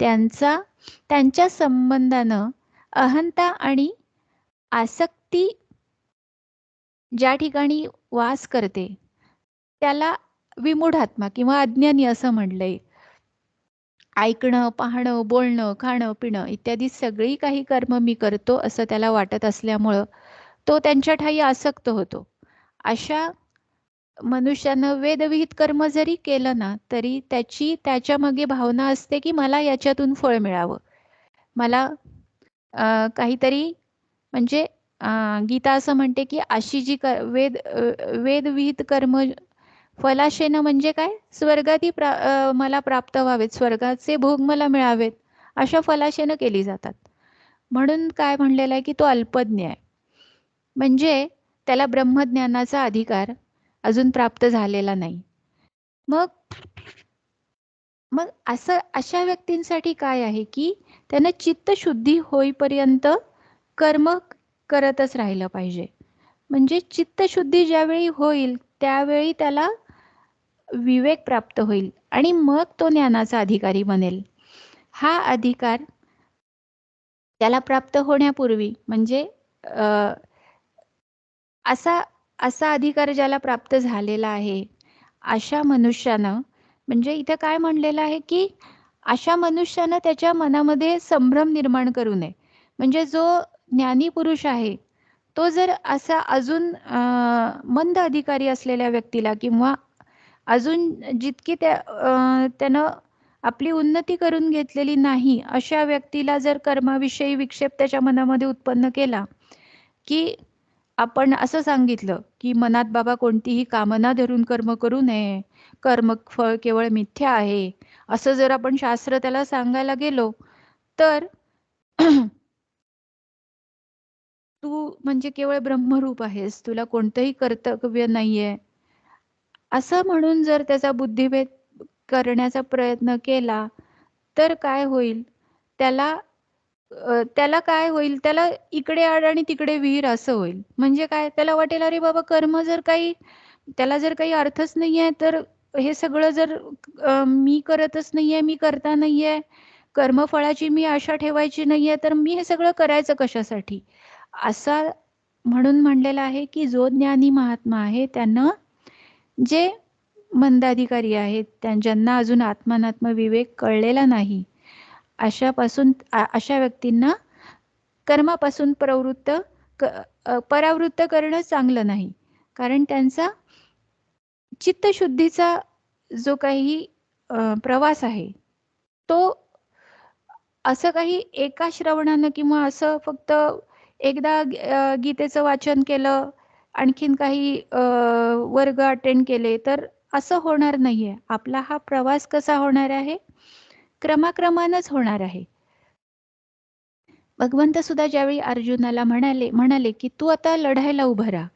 त्यांच्या संबंधानं अहंता आणि आसक्ती ज्या ठिकाणी वास करते, त्याला विमूढात्मा किंवा अज्ञानी असं म्हणलंय. ऐकणं, पाहणं, बोलणं, खाणं, पिणं इत्यादी सगळी काही कर्म मी करतो असं त्याला वाटत असल्यामुळं तो त्यांच्या ठायी आसक्त होतो. अशा मनुष्यानं वेदविहित कर्म जरी केलं ना, तरी त्याच्या मागे भावना असते की मला याच्यातून फळ मिळावं, मला काहीतरी, म्हणजे गीता असं म्हणते की अशी जी वेदविहित कर्म फलाशेनं, म्हणजे काय, स्वर्गादी मला प्राप्त व्हावेत, स्वर्गाचे भोग मला मिळावेत, अशा फलाशेनं केली जातात. म्हणून काय म्हणलेलं आहे की तो अल्पज्ञ आहे. म्हणजे त्याला ब्रह्मज्ञानाचा अधिकार अजून प्राप्त झालेला नाही. मग अशा व्यक्तींसाठी काय आहे की त्यानं चित्तशुद्धी होईपर्यंत कर्म करतच राहिलं पाहिजे. म्हणजे चित्तशुद्धी ज्यावेळी होईल त्यावेळी त्याला विवेक प्राप्त होईल आणि मग तो ज्ञानाचा अधिकारी बनेल. हा अधिकार त्याला प्राप्त होण्यापूर्वी म्हणजे अ, असा असा अधिकार ज्याला प्राप्त झालेला आहे, अशा मनुष्यानं म्हणजे इथे काय म्हणलेलं आहे, की अशा मनुष्यानं त्याच्या मनामध्ये संभ्रम निर्माण करू नये. म्हणजे जो ज्ञानी पुरुष आहे, तो जर असा अजून मंद अधिकारी असलेल्या व्यक्तीला किंवा अजून जितकी त्यानं आपली उन्नती करून घेतलेली नाही, अशा व्यक्तीला जर कर्माविषयी विक्षेप त्याच्या मनामध्ये उत्पन्न केला, की आपण असं सांगितलं, की मनात बाबा कोणतीही कामना धरून कर्म करू नये. कर्म फळ केवळ मिथ्या आहे. असं जर आपण शास्त्र त्याला सांगायला गेलो, तर तू म्हणजे केवळ ब्रह्मरूप आहेस. तुला कोणतंही कर्तव्य नाहीये. असं म्हणून जर त्याचा बुद्धिभेद करण्याचा प्रयत्न केला, तर काय होईल? त्याला त्याला काय होईल? त्याला इकडे आड आणि तिकडे विहीर असं होईल. म्हणजे काय? त्याला वाटेल, "अरे बाबा कर्म जर काही त्याला जर काही अर्थच नाहीये, तर हे सगळं जर मी करतच नाहीये, मी करता नाहीये, कर्मफळाची मी आशा ठेवायची नाहीये, तर मी हे सगळं करायचं कशासाठी?" असा म्हणून म्हणलेलं आहे, की जो ज्ञानी महात्मा आहे त्यानं जे मंदाधिकारी आहेत, ज्यांना अजून आत्मानात्म विवेक कळलेला नाही, अशा व्यक्तींना कर्मापासून परावृत्त करणं चांगलं नाही. कारण त्यांचा चित्तशुद्धीचा जो काही प्रवास आहे, तो असं काही एका श्रवणानं किंवा असं फक्त एकदा गीतेचं वाचन केलं, आणखीन काही वर्ग अटेंड केले, तर असं होणार नाहीये. आपला हा प्रवास कसा होणार आहे? क्रमाक्रमानंच होणार आहे. भगवंत सुद्धा ज्यावेळी अर्जुनाला म्हणाले, की "तू आता लढायला उभं राहा.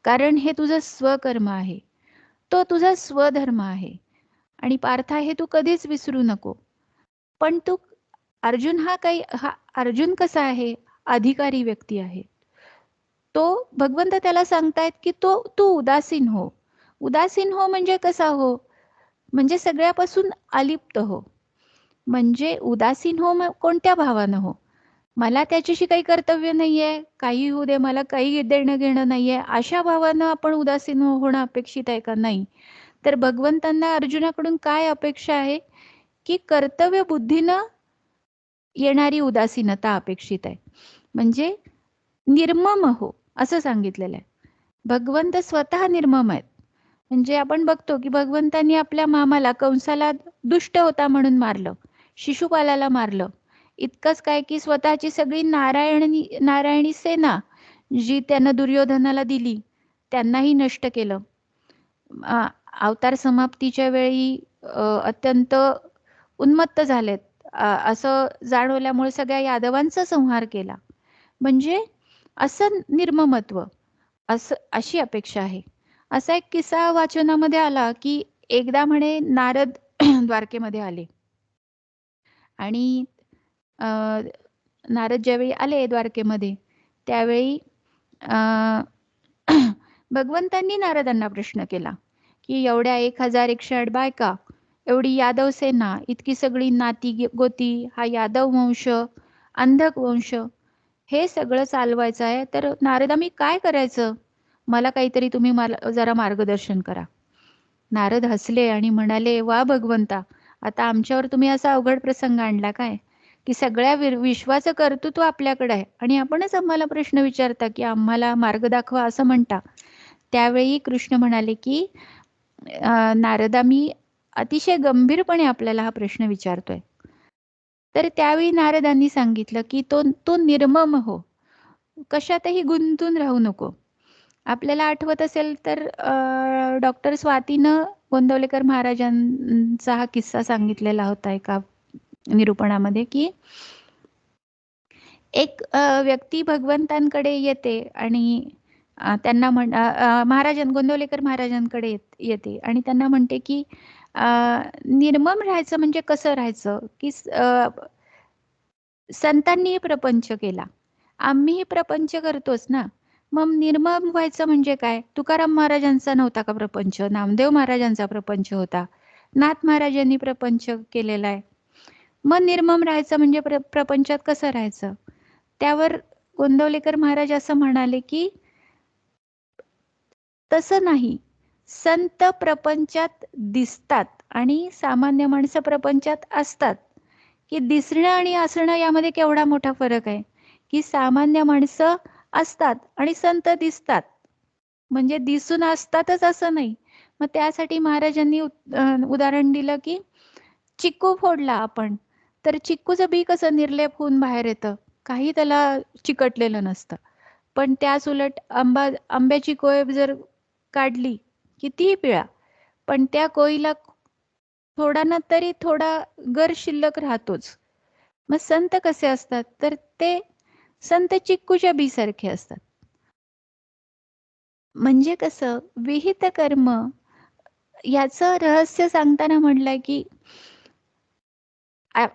कारण हे तुझं स्वकर्म आहे. तो तुझा स्वधर्म आहे आणि पार्था हे तू कधीच विसरू नको." पण हा अर्जुन कसा आहे? अधिकारी व्यक्ती आहे. तो भगवंत त्याला सांगतायत, की तू उदासीन हो. उदासीन हो म्हणजे कसा हो? म्हणजे सगळ्यापासून अलिप्त हो. म्हणजे उदासीन हो कोणत्या भावानं हो? मला त्याच्याशी काही कर्तव्य नाहीये, काहीही होऊ दे, मला काही देणं-घेणं नाहीये, अशा भावानं आपण उदासीन होणं अपेक्षित आहे का? नाही. तर भगवंतांना अर्जुनाकडून काय अपेक्षा आहे, की कर्तव्य बुद्धीनं येणारी उदासीनता अपेक्षित आहे. म्हणजे निर्मम हो, असं सांगितलेलं आहे. भगवंत स्वतः निर्मम आहेत. म्हणजे आपण बघतो, की भगवंतांनी आपल्या मामाला कंसाला दुष्ट होता म्हणून मारलं. शिशुपालाला मारलं. इतकंच काय, की स्वतःची सगळी नारायणी सेना जी त्यानं दुर्योधनाला दिली, त्यांनाही नष्ट केलं. अ, अवतार समाप्तीच्या वेळी अत्यंत उन्मत्त झालेत. असं जाणवल्यामुळे सगळ्या यादवांचा संहार केला. म्हणजे असं निर्ममत्व, अशी अपेक्षा आहे. असा एक किस्सा वाचनामध्ये आला, की एकदा म्हणे नारद द्वारकेमध्ये आले आणि अ, नारद ज्यावेळी आले द्वारकेमध्ये, त्यावेळी अ, भगवंतांनी नारदांना प्रश्न केला, की एवढ्या 1008 बायका, एवढी यादव सेना, इतकी सगळी नाती-गोती, हा यादव वंश, अंधक वंश, हे सगळं चालवायचं आहे, तर नारदा मी काय करायचं? मला काहीतरी तुम्ही मला जरा मार्गदर्शन करा. नारद हसले आणि म्हणाले, "वा भगवंता, आता आमच्यावर तुम्ही असा अवघड प्रसंग आणला काय? की सगळ्या विश्वाचं कर्तृत्व आपल्याकडे आहे आणि आपणच आम्हाला प्रश्न विचारता, की आम्हाला मार्ग दाखवा असं म्हणता." त्यावेळी कृष्ण म्हणाले, की नारदा, मी अतिशय गंभीरपणे आपल्याला हा प्रश्न विचारतोय." तर त्यावेळी नारदांनी सांगितलं, की "तो तू निर्मम हो. कशातही गुंतून राहू नको." आपल्याला आठवत असेल तर डॉक्टर स्वातीनं गोंदवलेकर महाराजांचा हा किस्सा सांगितलेला होता एका निरूपणामध्ये, की एक व्यक्ती भगवंतांकडे येते आणि त्यांना गोंदवलेकर महाराजांकडे येते आणि त्यांना म्हणते, की निर्मम राहायचं म्हणजे कसं राहायचं? की संतांनी प्रपंच केला. आम्हीही प्रपंच करतोच ना. मग निर्मम व्हायचं म्हणजे काय? तुकाराम महाराजांचा नव्हता का प्रपंच? नामदेव महाराजांचा प्रपंच होता. नाथ महाराजांनी प्रपंच केलेला आहे. मग निर्मम राहायचं म्हणजे प्रपंचात कसं राहायचं? त्यावर गोंदवलेकर महाराज असं म्हणाले की तसं नाही. संत प्रपंचात दिसतात आणि सामान्य माणसं प्रपंचात असतात. की दिसणं आणि असणं यामध्ये केवढा मोठा फरक आहे. की सामान्य माणसं असतात आणि संत दिसतात. म्हणजे दिसून असतातच असं नाही. मग त्यासाठी महाराजांनी उदाहरण दिलं की चिक्कू फोडला आपण, तर चिक्कूचं बी कसं निर्लेप होऊन बाहेर येतं. काही त्याला चिकटलेलं नसतं. पण त्याच उलट आंब्याची कोय जर काढली कितीही पिळा, पण त्या कोईला थोडा ना तरी थोडा गर शिल्लक राहतोच. मग संत कसे असतात? तर ते संत चिक्कूच्या बीसारखे असतात. म्हणजे कसं विहित कर्म याचं रहस्य सांगताना म्हटलंय की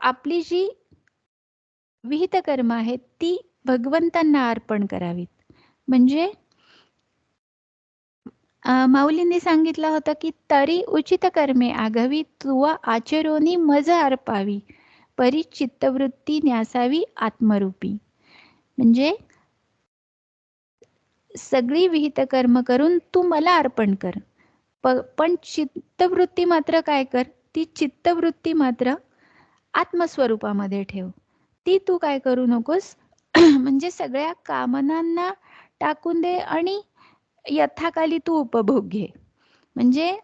आपली जी विहित कर्म आहेत ती भगवंतांना अर्पण करावीत. म्हणजे माऊलींनी सांगितलं होतं की तरी उचित कर्मे आघावी तुवा आचरोनी मज अर्पावी परी चित्तवृत्ती न्यासावी आत्मरूपी. म्हणजे सगळी विहित कर्म करून तू मला अर्पण कर. पण चित्तवृत्ती मात्र काय कर? ती चित्तवृत्ती मात्र आत्मस्वरूपामध्ये ठेव. ती तू काय करू नकोस म्हणजे सगळ्या कामनांना टाकून दे आणि यथाकाली तू उपभोग घे. म्हणजे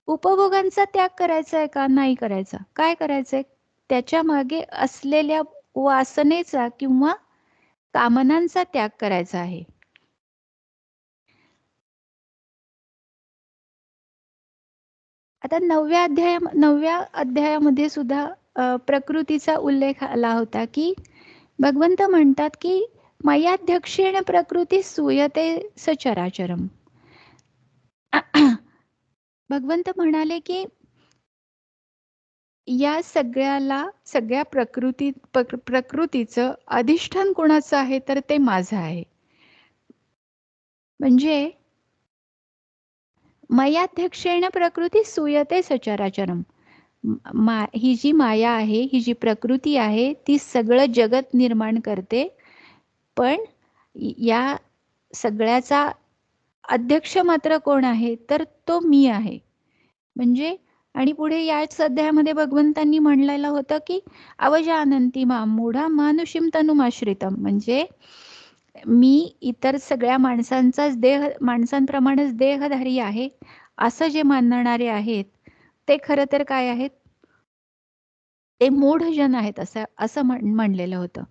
उपभोगांचा त्याग करायचा आहे का? नाही करायचा. काय करायचंय? त्याच्या मागे असलेल्या वासनेचा किंवा कामनांचा त्याग करायचा आहे. आता 9व्या अध्यायामध्ये सुद्धा प्रकृतीचा उल्लेख आला होता की भगवंत म्हणतात की मयाध्यक्षेण प्रकृती सूयते सचराचरम. भगवंत म्हणाले की या सगळ्या प्रकृतीचं अधिष्ठान कोणाचं आहे? तर ते माझं आहे. म्हणजे मयाध्यक्षेण प्रकृती सूयते सचराचरम. ही जी माया आहे, ही जी प्रकृती आहे, ती सगळं जगत निर्माण करते. पण या सगळ्याचा अध्यक्ष मात्र कोण आहे? तर तो मी आहे. म्हणजे आणि पुढे याच अध्यायामध्ये भगवंतांनी म्हणलेलं होतं की अवजानंती मां मूढा मानुषीं तनुमाश्रितम. म्हणजे मी इतर सगळ्या माणसांप्रमाणेच देहधारी आहे असं जे मानणारे आहेत ते खरं तर काय आहेत? ते मूढजन आहेत असं म्हणलेलं होतं.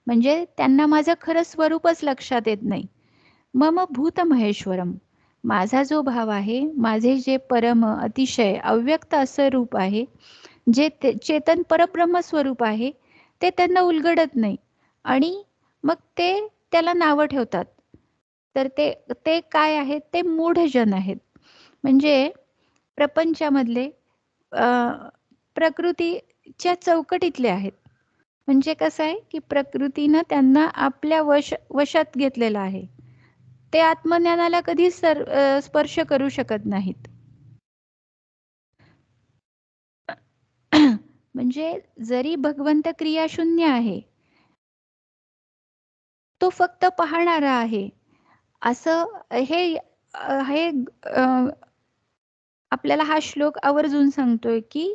म्हणजे त्यांना माझं खरं स्वरूपच लक्षात येत नाही. मम भूत महेश्वरम. माझा जो भाव आहे, माझे जे परम अतिशय अव्यक्त असं रूप आहे, जे चेतन परब्रह्म स्वरूप आहे, ते त्यांना उलगडत नाही. आणि मग ते त्याला नावं ठेवतात. तर ते काय आहेत? ते मूढजन आहेत. म्हणजे प्रपंचामधले प्रकृतीच्या चौकटीतले आहेत. म्हणजे कसं आहे की प्रकृतीनं त्यांना आपल्या वशात घेतलेलं आहे. ते आत्मज्ञानाला कधीच स्पर्श करू शकत नाहीत. म्हणजे जरी भगवंत क्रियाशून्य आहे, तो फक्त पाहणारा आहे. असं हे हे आपल्याला हा श्लोक आवर्जून सांगतोय की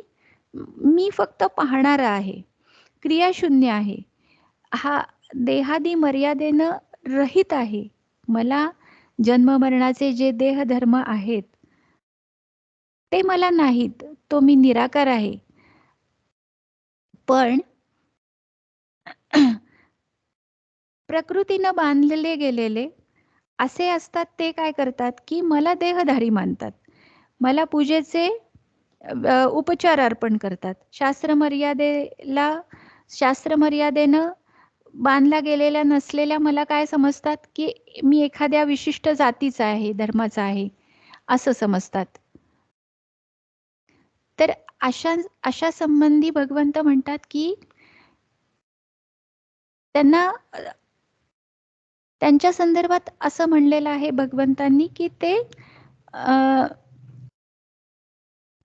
मी फक्त पाहणारा आहे, क्रियाशून्य आहे. हा देहादी मर्यादेनं रहित आहे. मला जन्म-मरणाचे जे देहधर्म आहेत, ते मला नाहीत. तो मी निराकार आहे. पण प्रकृतीनं बांधले गेलेले असे असतात ते काय करतात, की मला देहधारी मानतात. मला पूजेचे उपचार अर्पण करतात. शास्त्रमर्यादेनं बांधल्या गेलेल्या नसलेल्या मला काय समजतात, की मी एखाद्या विशिष्ट जातीचा आहे, धर्माचा आहे, असं समजतात. तर अशा संबंधी भगवंत म्हणतात, की त्यांना त्यांच्या संदर्भात असं म्हणलेलं आहे भगवंतांनी, की ते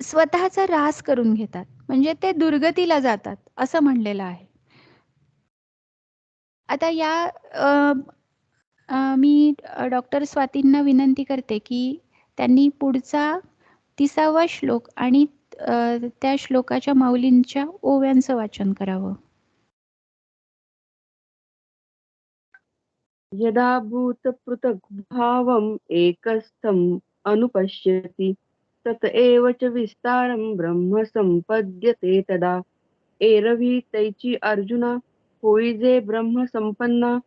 स्वतःचा ऱ्हास करून घेतात. म्हणजे ते दुर्गतीला जातात असं म्हणलेलं आहे. आता या मी डॉक्टर स्वातींना विनंती करते की त्यांनी पुढचा 30वा श्लोक आणि त्या श्लोकाच्या माऊलींच्या ओव्यांचं वाचन करावं. यदा भूतपृथग्भावम् एकस्थम् अनुपश्यति तत एव च विस्तारं ब्रह्म संपद्यते तदा. एरवी तैची अर्जुना होई जे ब्रह्म संपन्ना,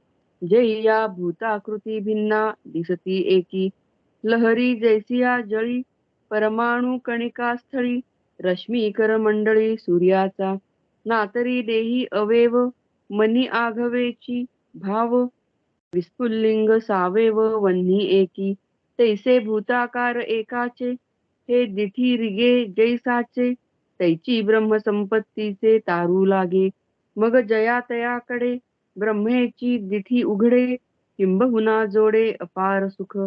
जै या भूताकृती भिन्ना दिसती एकी. लहरी जैसिया जळी परमाणु कणिका स्थळी, रश्मीकर मंडळी सूर्याचा नातरी देही अवेव, मनी आघवेची भाव विस्फुल्लिंग सावेव वन्ही एकी. तैसे भूताकार एकाचे हे दिठी रिगे जैसाचे, तैची ब्रह्मसंपत्तीचे तारू लागे. मग जया तयाकडे ब्रह्मेची दिठी उघडे, किंबहुना जोडे अपार सुख.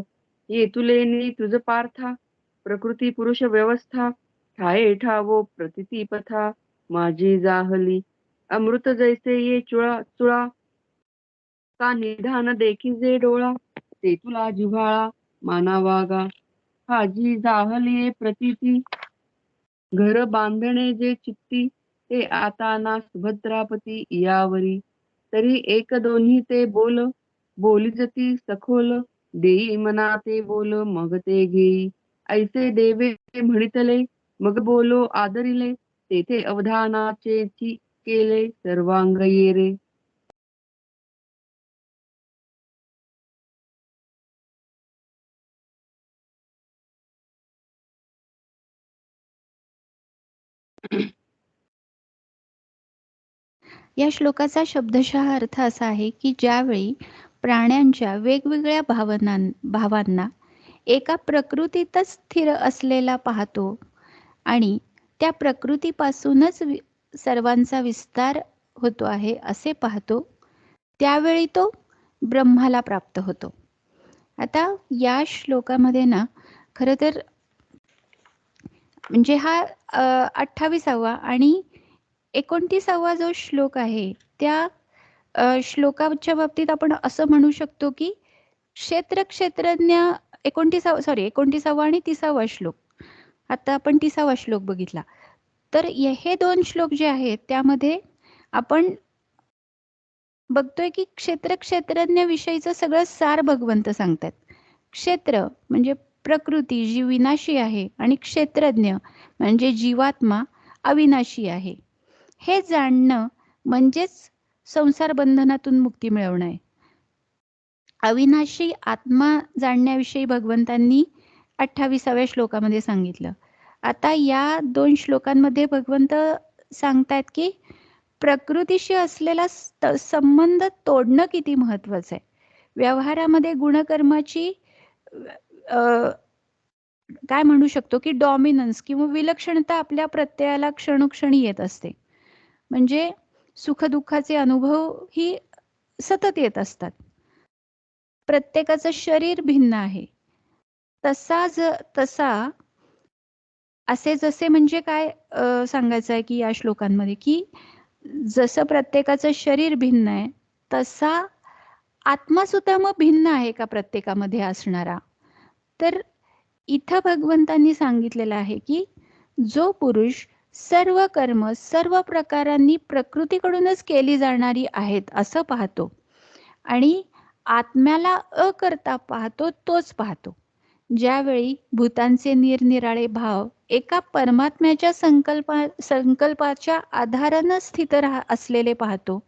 येतुलेनी तुझ पार्था प्रकृती पुरुष व्यवस्था, ठाये ठावो प्रतिती पथा माझी जाहली. अमृत जैसे ये चुळा चुळा का निधान देखी जे डोळा, ते तुला जिव्हाळा मानावागा. हाजी जाहलिये प्रतीती घर बांधणे जे चित्ती, ते आता ना सुभद्रापती यावरी. तरी एक दोन्ही ते बोल बोलिजती सखोल, देई मना ते बोल मग ते घेई. ऐसे देवे म्हणितले मग बोलो आदरिले, तेथे अवधानाचे केले सर्वांग येरे. या श्लोकाचा शब्दशः अर्थ असा आहे की ज्यावेळी प्राण्यांच्या वेगवेगळ्या भावांना एका प्रकृतीतच स्थिर असलेला पाहतो आणि त्या प्रकृतीपासूनच सर्वांचा विस्तार होतो आहे असे पाहतो, त्यावेळी तो ब्रह्माला प्राप्त होतो. आता या श्लोकामध्ये ना खरं तर म्हणजे हा 28वा आणि 29वा जो श्लोक आहे त्या श्लोकाच्या बाबतीत आपण असं म्हणू शकतो की क्षेत्रज्ञ 29वा आणि 30वा श्लोक. आता आपण 30वा श्लोक बघितला. तर हे 2 श्लोक जे आहेत त्यामध्ये आपण बघतोय की क्षेत्रज्ञ विषयीचं सगळं सार भगवंत सांगतात. क्षेत्र म्हणजे प्रकृती जी विनाशी आहे आणि क्षेत्रज्ञ म्हणजे जीवात्मा अविनाशी आहे. हे जाणणं म्हणजेच संसार बंधनातून मुक्ती मिळवणं आहे. अविनाशी आत्मा जाणण्याविषयी भगवंतांनी 28व्या श्लोकामध्ये सांगितलं. आता या 2 श्लोकांमध्ये भगवंत सांगतायत की प्रकृतीशी असलेला संबंध तोडणं किती महत्वाचं आहे. व्यवहारामध्ये गुणकर्माची काय म्हणू शकतो की डॉमिनन्स किंवा विलक्षणता आपल्या प्रत्ययाला क्षणोक्षणी येत असते. म्हणजे सुखदुःखाचे अनुभव ही सतत येत असतात. प्रत्येकाचं शरीर भिन्न आहे. तसा असे जसे म्हणजे काय सांगायचं आहे की या श्लोकांमध्ये की जसं प्रत्येकाचं शरीर भिन्न आहे तसा आत्मा सुद्धा मग भिन्न आहे का प्रत्येकामध्ये असणारा. तर इथं भगवंतांनी सांगितलेलं आहे की जो पुरुष सर्व कर्म सर्व प्रकारांनी प्रकृतीकडूनच केली जाणारी आहेत असं पाहतो आणि आत्म्याला अकर्ता पाहतो तोच पाहतो. ज्यावेळी भूतांचे निरनिराळे भाव एका परमात्म्याच्या संकल्पाच्या आधारानं स्थित असलेले पाहतो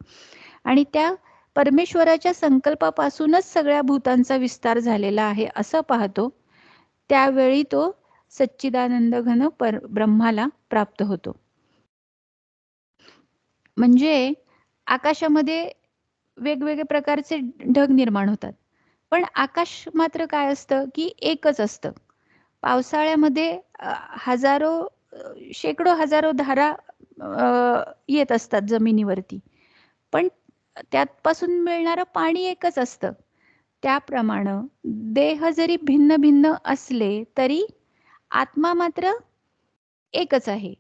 आणि त्या परमेश्वराच्या संकल्पापासूनच सगळ्या भूतांचा विस्तार झालेला आहे असं पाहतो, त्यावेळी तो सच्चिदानंद घन ब्रह्माला प्राप्त होतो. म्हणजे आकाशामध्ये वेगवेगळे प्रकारचे ढग निर्माण होतात, पण आकाश मात्र काय असतं की एकच असतं. पावसाळ्यामध्ये शेकडो हजारो धारा येत असतात जमिनीवरती, पण त्यापासून मिळणारं पाणी एकच असतं. त्याप्रमाणे देह जरी भिन्न भिन्न असले तरी आत्मा मात्र एकच आहे.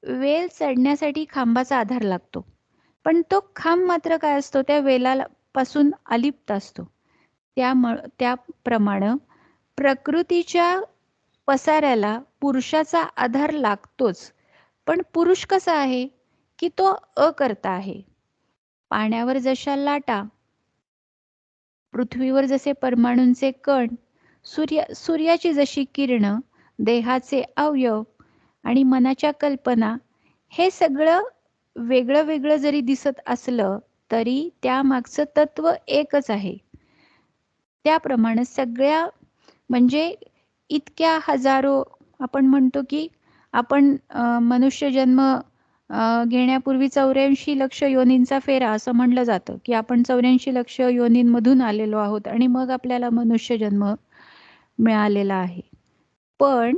वेल चढण्यासाठी खांबाचा आधार लागतो. पण तो खांब मात्र काय असतो, त्या वेलाला पासून अलिप्त असतो. त्याप्रमाणे प्रकृतीच्या पसाऱ्याला पुरुषाचा आधार लागतोच. पण पुरुष कसा आहे, की तो अकर्ता आहे. पाण्यावर जशा लाटा, पृथ्वीवर जसे परमाणूंचे कण, सूर्याची जशी किरणं, देहाचे अवयव आणि मनाच्या कल्पना, हे सगळं वेगळं वेगळं जरी दिसत असलं तरी त्यामागचं तत्व एकच आहे. त्याप्रमाणे सगळ्या म्हणजे इतक्या हजारो आपण म्हणतो की आपण मनुष्य जन्म घेण्यापूर्वी 84 लक्ष योनींचा फेरा असं म्हणलं जातं की आपण 84 लक्ष योनींमधून आलेलो आहोत आणि मग आपल्याला मनुष्य जन्म मिळालेला आहे. पण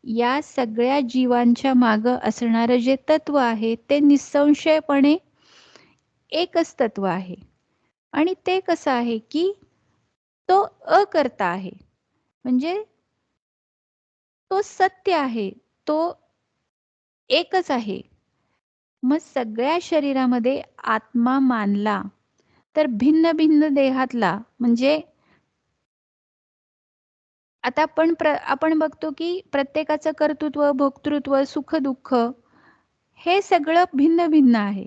या सगळ्या जीवांच्या मागं असणारं जे तत्व आहे ते निसंशयपणे एकच तत्व आहे. आणि ते कसं आहे की तो अकर्ता आहे. म्हणजे तो सत्य आहे. तो एकच आहे. मग सगळ्या शरीरामध्ये आत्मा मानला तर भिन्न भिन्न देहातला म्हणजे आता आपण बघतो की प्रत्येकाचं कर्तृत्व, भोक्तृत्व, सुख-दुःख हे सगळं भिन्न भिन्न आहे.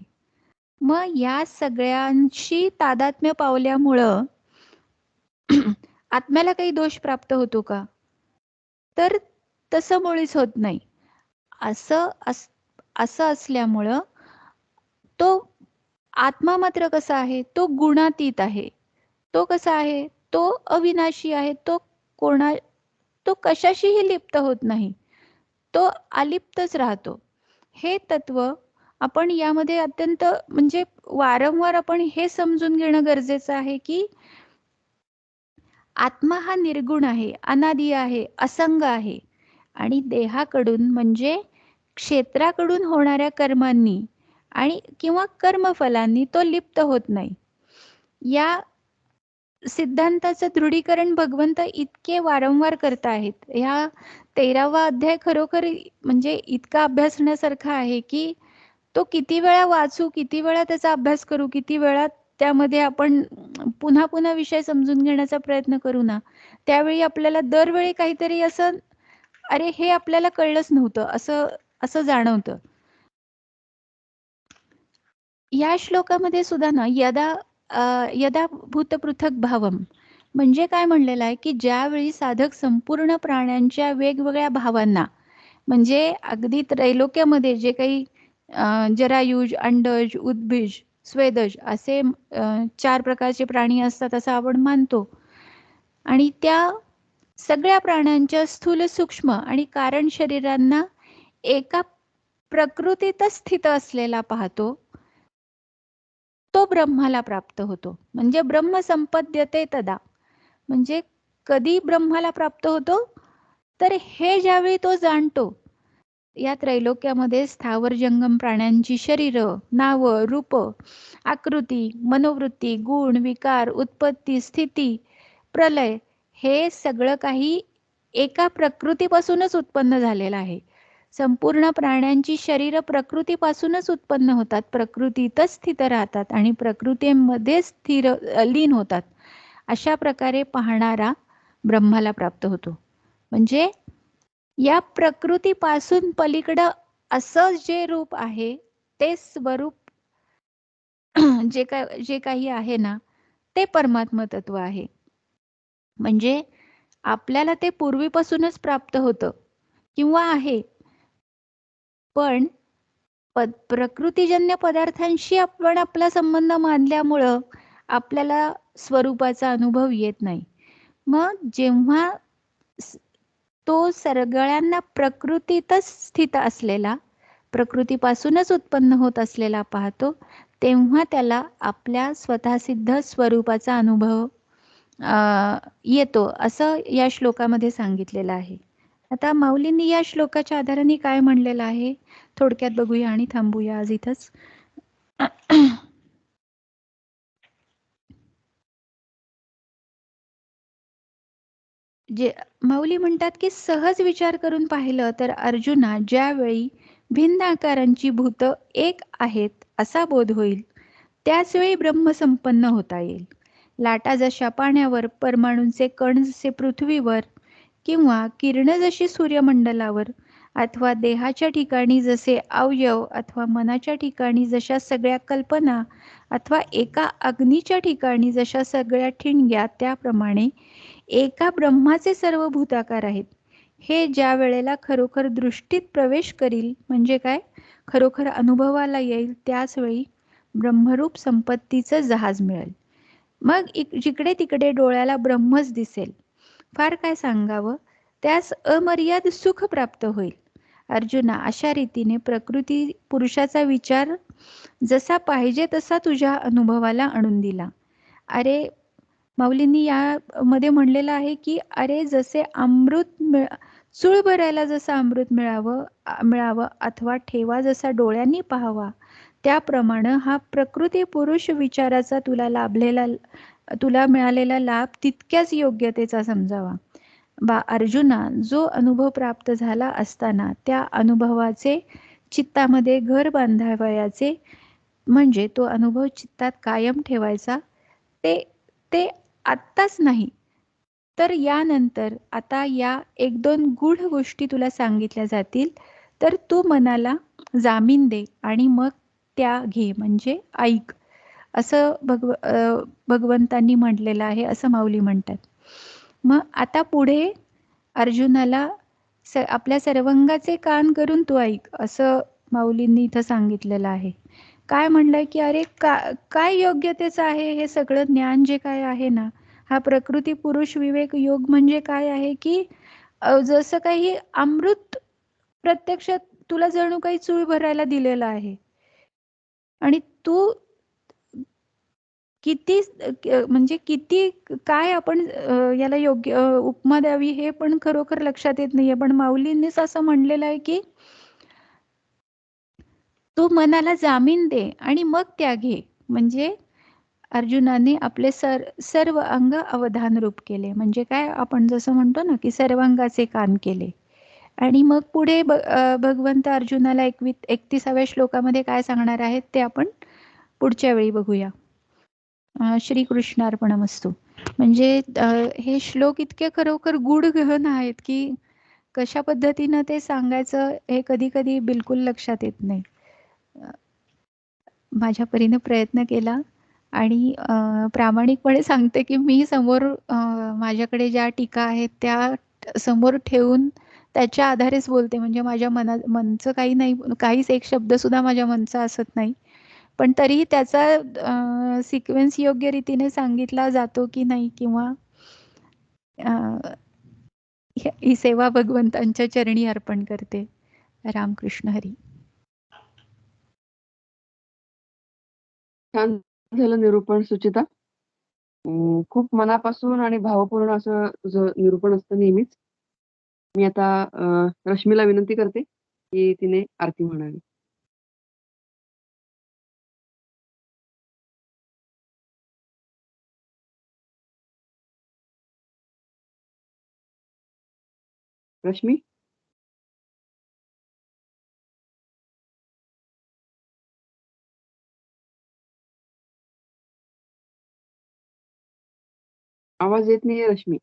मग या सगळ्यांशी तादात्म्य पावल्यामुळं आत्म्याला काही दोष प्राप्त होतो का? तर तसं मुळीच होत नाही. असं असल्यामुळं तो आत्मा मात्र कसा आहे? तो गुणातीत आहे. तो कसा आहे? तो अविनाशी आहे. तो कशाशीही लिप्त होत नाही. तो अलिप्तच राहतो. हे तत्व आपण यामध्ये अत्यंत म्हणजे वारंवार आपण हे समजून घेणं गरजेचं आहे की आत्मा हा निर्गुण आहे, अनादी आहे, असंग आहे आणि देहाकडून म्हणजे क्षेत्राकडून होणाऱ्या कर्मांनी आणि किंवा कर्मफलांनी तो लिप्त होत नाही. या सिद्धांताचं दृढीकरण भगवंत इतके वारंवार करत आहेत. ह्या 13वा अध्याय खरोखर म्हणजे इतका अभ्यासण्यासारखा आहे की तो किती वेळा वाचू, किती वेळा त्याचा अभ्यास करू, किती वेळा त्यामध्ये आपण पुन्हा पुन्हा विषय समजून घेण्याचा प्रयत्न करू ना, त्यावेळी आपल्याला दरवेळी काहीतरी असं अरे हे आपल्याला कळलंच नव्हतं असं असं जाणवतं. या श्लोकामध्ये सुद्धा ना यदा भूत पृथक भावम म्हणजे काय म्हणलेलं आहे की ज्यावेळी साधक संपूर्ण प्राण्यांच्या वेगवेगळ्या भावांना म्हणजे अगदी त्रैलोक्यामध्ये जे काही जरायुज, अंडज, उद्भिज, स्वेदज असे 4 प्रकारचे प्राणी असतात असं आपण मानतो. आणि त्या सगळ्या प्राण्यांच्या स्थूल, सूक्ष्म आणि कारण शरीरांना एका प्रकृतीतच स्थित असलेला पाहतो. तो ब्रह्माला प्राप्त होतो. म्हणजे ब्रह्म संपद्यते तदा. म्हणजे कधी ब्रह्माला प्राप्त होतो? तर हे ज्यावेळी तो जाणतो या त्रैलोक्यामध्ये स्थावर जंगम प्राण्यांची शरीरं, नावं, रूप, आकृती, मनोवृत्ती, गुण, विकार, उत्पत्ती, स्थिती, प्रलय हे सगळं काही एका प्रकृतीपासूनच उत्पन्न झालेलं आहे. संपूर्ण प्राण्यांची शरीरं प्रकृतीपासूनच उत्पन्न होतात, प्रकृतीतच स्थित राहतात आणि प्रकृतीमध्ये लीन होतात. अशा प्रकारे पाहणारा ब्रह्माला प्राप्त होतो. म्हणजे या प्रकृतीपासून पलीकडं असं जे रूप आहे ते स्वरूप जे काही आहे ना ते परमात्म तत्व आहे. म्हणजे आपल्याला ते पूर्वीपासूनच प्राप्त होतं किंवा आहे. पण प्रकृतीजन्य पदार्थांशी आपण आपला संबंध मानल्यामुळं आपल्याला स्वरूपाचा अनुभव येत नाही. मग जेव्हा तो सगळ्यांना प्रकृतीतच स्थित असलेला, प्रकृतीपासूनच उत्पन्न होत असलेला पाहतो, तेव्हा त्याला आपल्या स्वतःसिद्ध स्वरूपाचा अनुभव येतो, असं या श्लोकामध्ये सांगितलेलं आहे. आता माऊलींनी या श्लोकाच्या आधाराने काय म्हणलेलं आहे थोडक्यात बघूया आणि थांबूया आज इथंच. जे माऊली म्हणतात की सहज विचार करून पाहिलं तर अर्जुना ज्यावेळी भिन्न आकारांची भूत एक आहेत असा बोध होईल. त्याच वेळी ब्रह्म संपन्न होता येईल. लाटा जशा पाण्यावर, परमाणूंचे कण जसे पृथ्वीवर किंवा किरण जशी सूर्यमंडलावर अथवा देहाच्या ठिकाणी जसे अवयव अथवा मनाच्या ठिकाणी जशा सगळ्या कल्पना अथवा एका अग्नीच्या ठिकाणी जशा सगळ्या ठिणग्या, त्याप्रमाणे एका ब्रह्माचे सर्व भूताकार आहेत. हे ज्या वेळेला खरोखर दृष्टीत प्रवेश करील, म्हणजे काय, खरोखर अनुभवाला येईल, त्याच वेळी ब्रह्मरूप संपत्तीचं जहाज मिळेल. मग जिकडे तिकडे डोळ्याला ब्रह्मच दिसेल. फार काय सांगावं, त्यास अमर्याद सुख प्राप्त होईल. अर्जुना, अशा रीतीने प्रकृती पुरुषाचा विचार जसा पाहिजे तसा तुझ्या अनुभवाला आणून दिला. अरे, माऊलींनी यामध्ये म्हणलेलं आहे की अरे, जसे अमृत चूळ भरायला जसं अमृत मिळावं अथवा ठेवा जसा डोळ्यांनी पाहावा, त्याप्रमाणे हा प्रकृती पुरुष विचाराचा तुला मिळालेला लाभ तितक्याच योग्यतेचा समजावा. अर्जुना, जो अनुभव प्राप्त झाला असताना त्या अनुभवाचे चित्तामध्ये घर बांधावयाचे, म्हणजे तो अनुभव चित्तात कायम ठेवायचा, ते आत्ताच नाही तर यानंतर आता या एक दोन गूढ गोष्टी तुला सांगितल्या जातील, तर तू मनाला जामीन दे आणि मग त्या घे, म्हणजे ऐक, असं भगवंतांनी म्हटलेलं आहे, असं माऊली म्हणतात. मग आता पुढे अर्जुनाला आपल्या सर्वांगाचे कान करून तू ऐक, असं माऊलींनी इथं सांगितलेलं आहे. काय म्हणलंय की अरे, काय योग्यतेचं आहे हे सगळं ज्ञान जे काय आहे ना, हा प्रकृती पुरुष विवेक योग म्हणजे काय आहे की जसं काही अमृत प्रत्यक्षात तुला जणू काही चूळ भरायला दिलेलं आहे आणि तू किती म्हणजे किती काय आपण याला योग्य उपमा द्यावी हे पण खरोखर लक्षात येत नाहीये. पण माऊलींनीच असं म्हणलेलं आहे की तू मनाला जामीन दे आणि मग त्या घे. म्हणजे अर्जुनाने आपले सर्व अंग अवधान रूप केले. म्हणजे काय, आपण जसं म्हणतो ना की सर्वांगाचे कान केले. आणि मग पुढे भगवंत अर्जुनाला 31व्या श्लोकामध्ये काय सांगणार आहेत ते आपण पुढच्या वेळी बघूया. श्रीकृष्णार्पणमस्तु. म्हणजे हे श्लोक इतके खरोखर गूढ गहन आहेत की कशा पद्धतीनं ते सांगायचं हे कधी कधी बिलकुल लक्षात येत नाही. माझ्या परीने प्रयत्न केला आणि प्रामाणिकपणे सांगते की मी समोर माझ्याकडे ज्या टीका आहेत त्या समोर ठेवून त्याच्या आधारेच बोलते. म्हणजे माझ्या मनचं काही नाही, काहीच एक शब्द सुद्धा माझ्या मनचा असत नाही, पण तरीही त्याचा सिक्वेन्स योग्य रीतीने सांगितला जातो की नाही, किंवा ही सेवा भगवंतांच्या चरणी अर्पण करते. रामकृष्ण हरी. छान झालं निरूपण सुचिता. खूप मनापासून आणि भावपूर्ण असं तुझं निरूपण असतं नेहमीच. मी आता रश्मीला विनंती करते की तिने आरती म्हणावी. रश्मी, आवाज येत नाहीये रश्मी.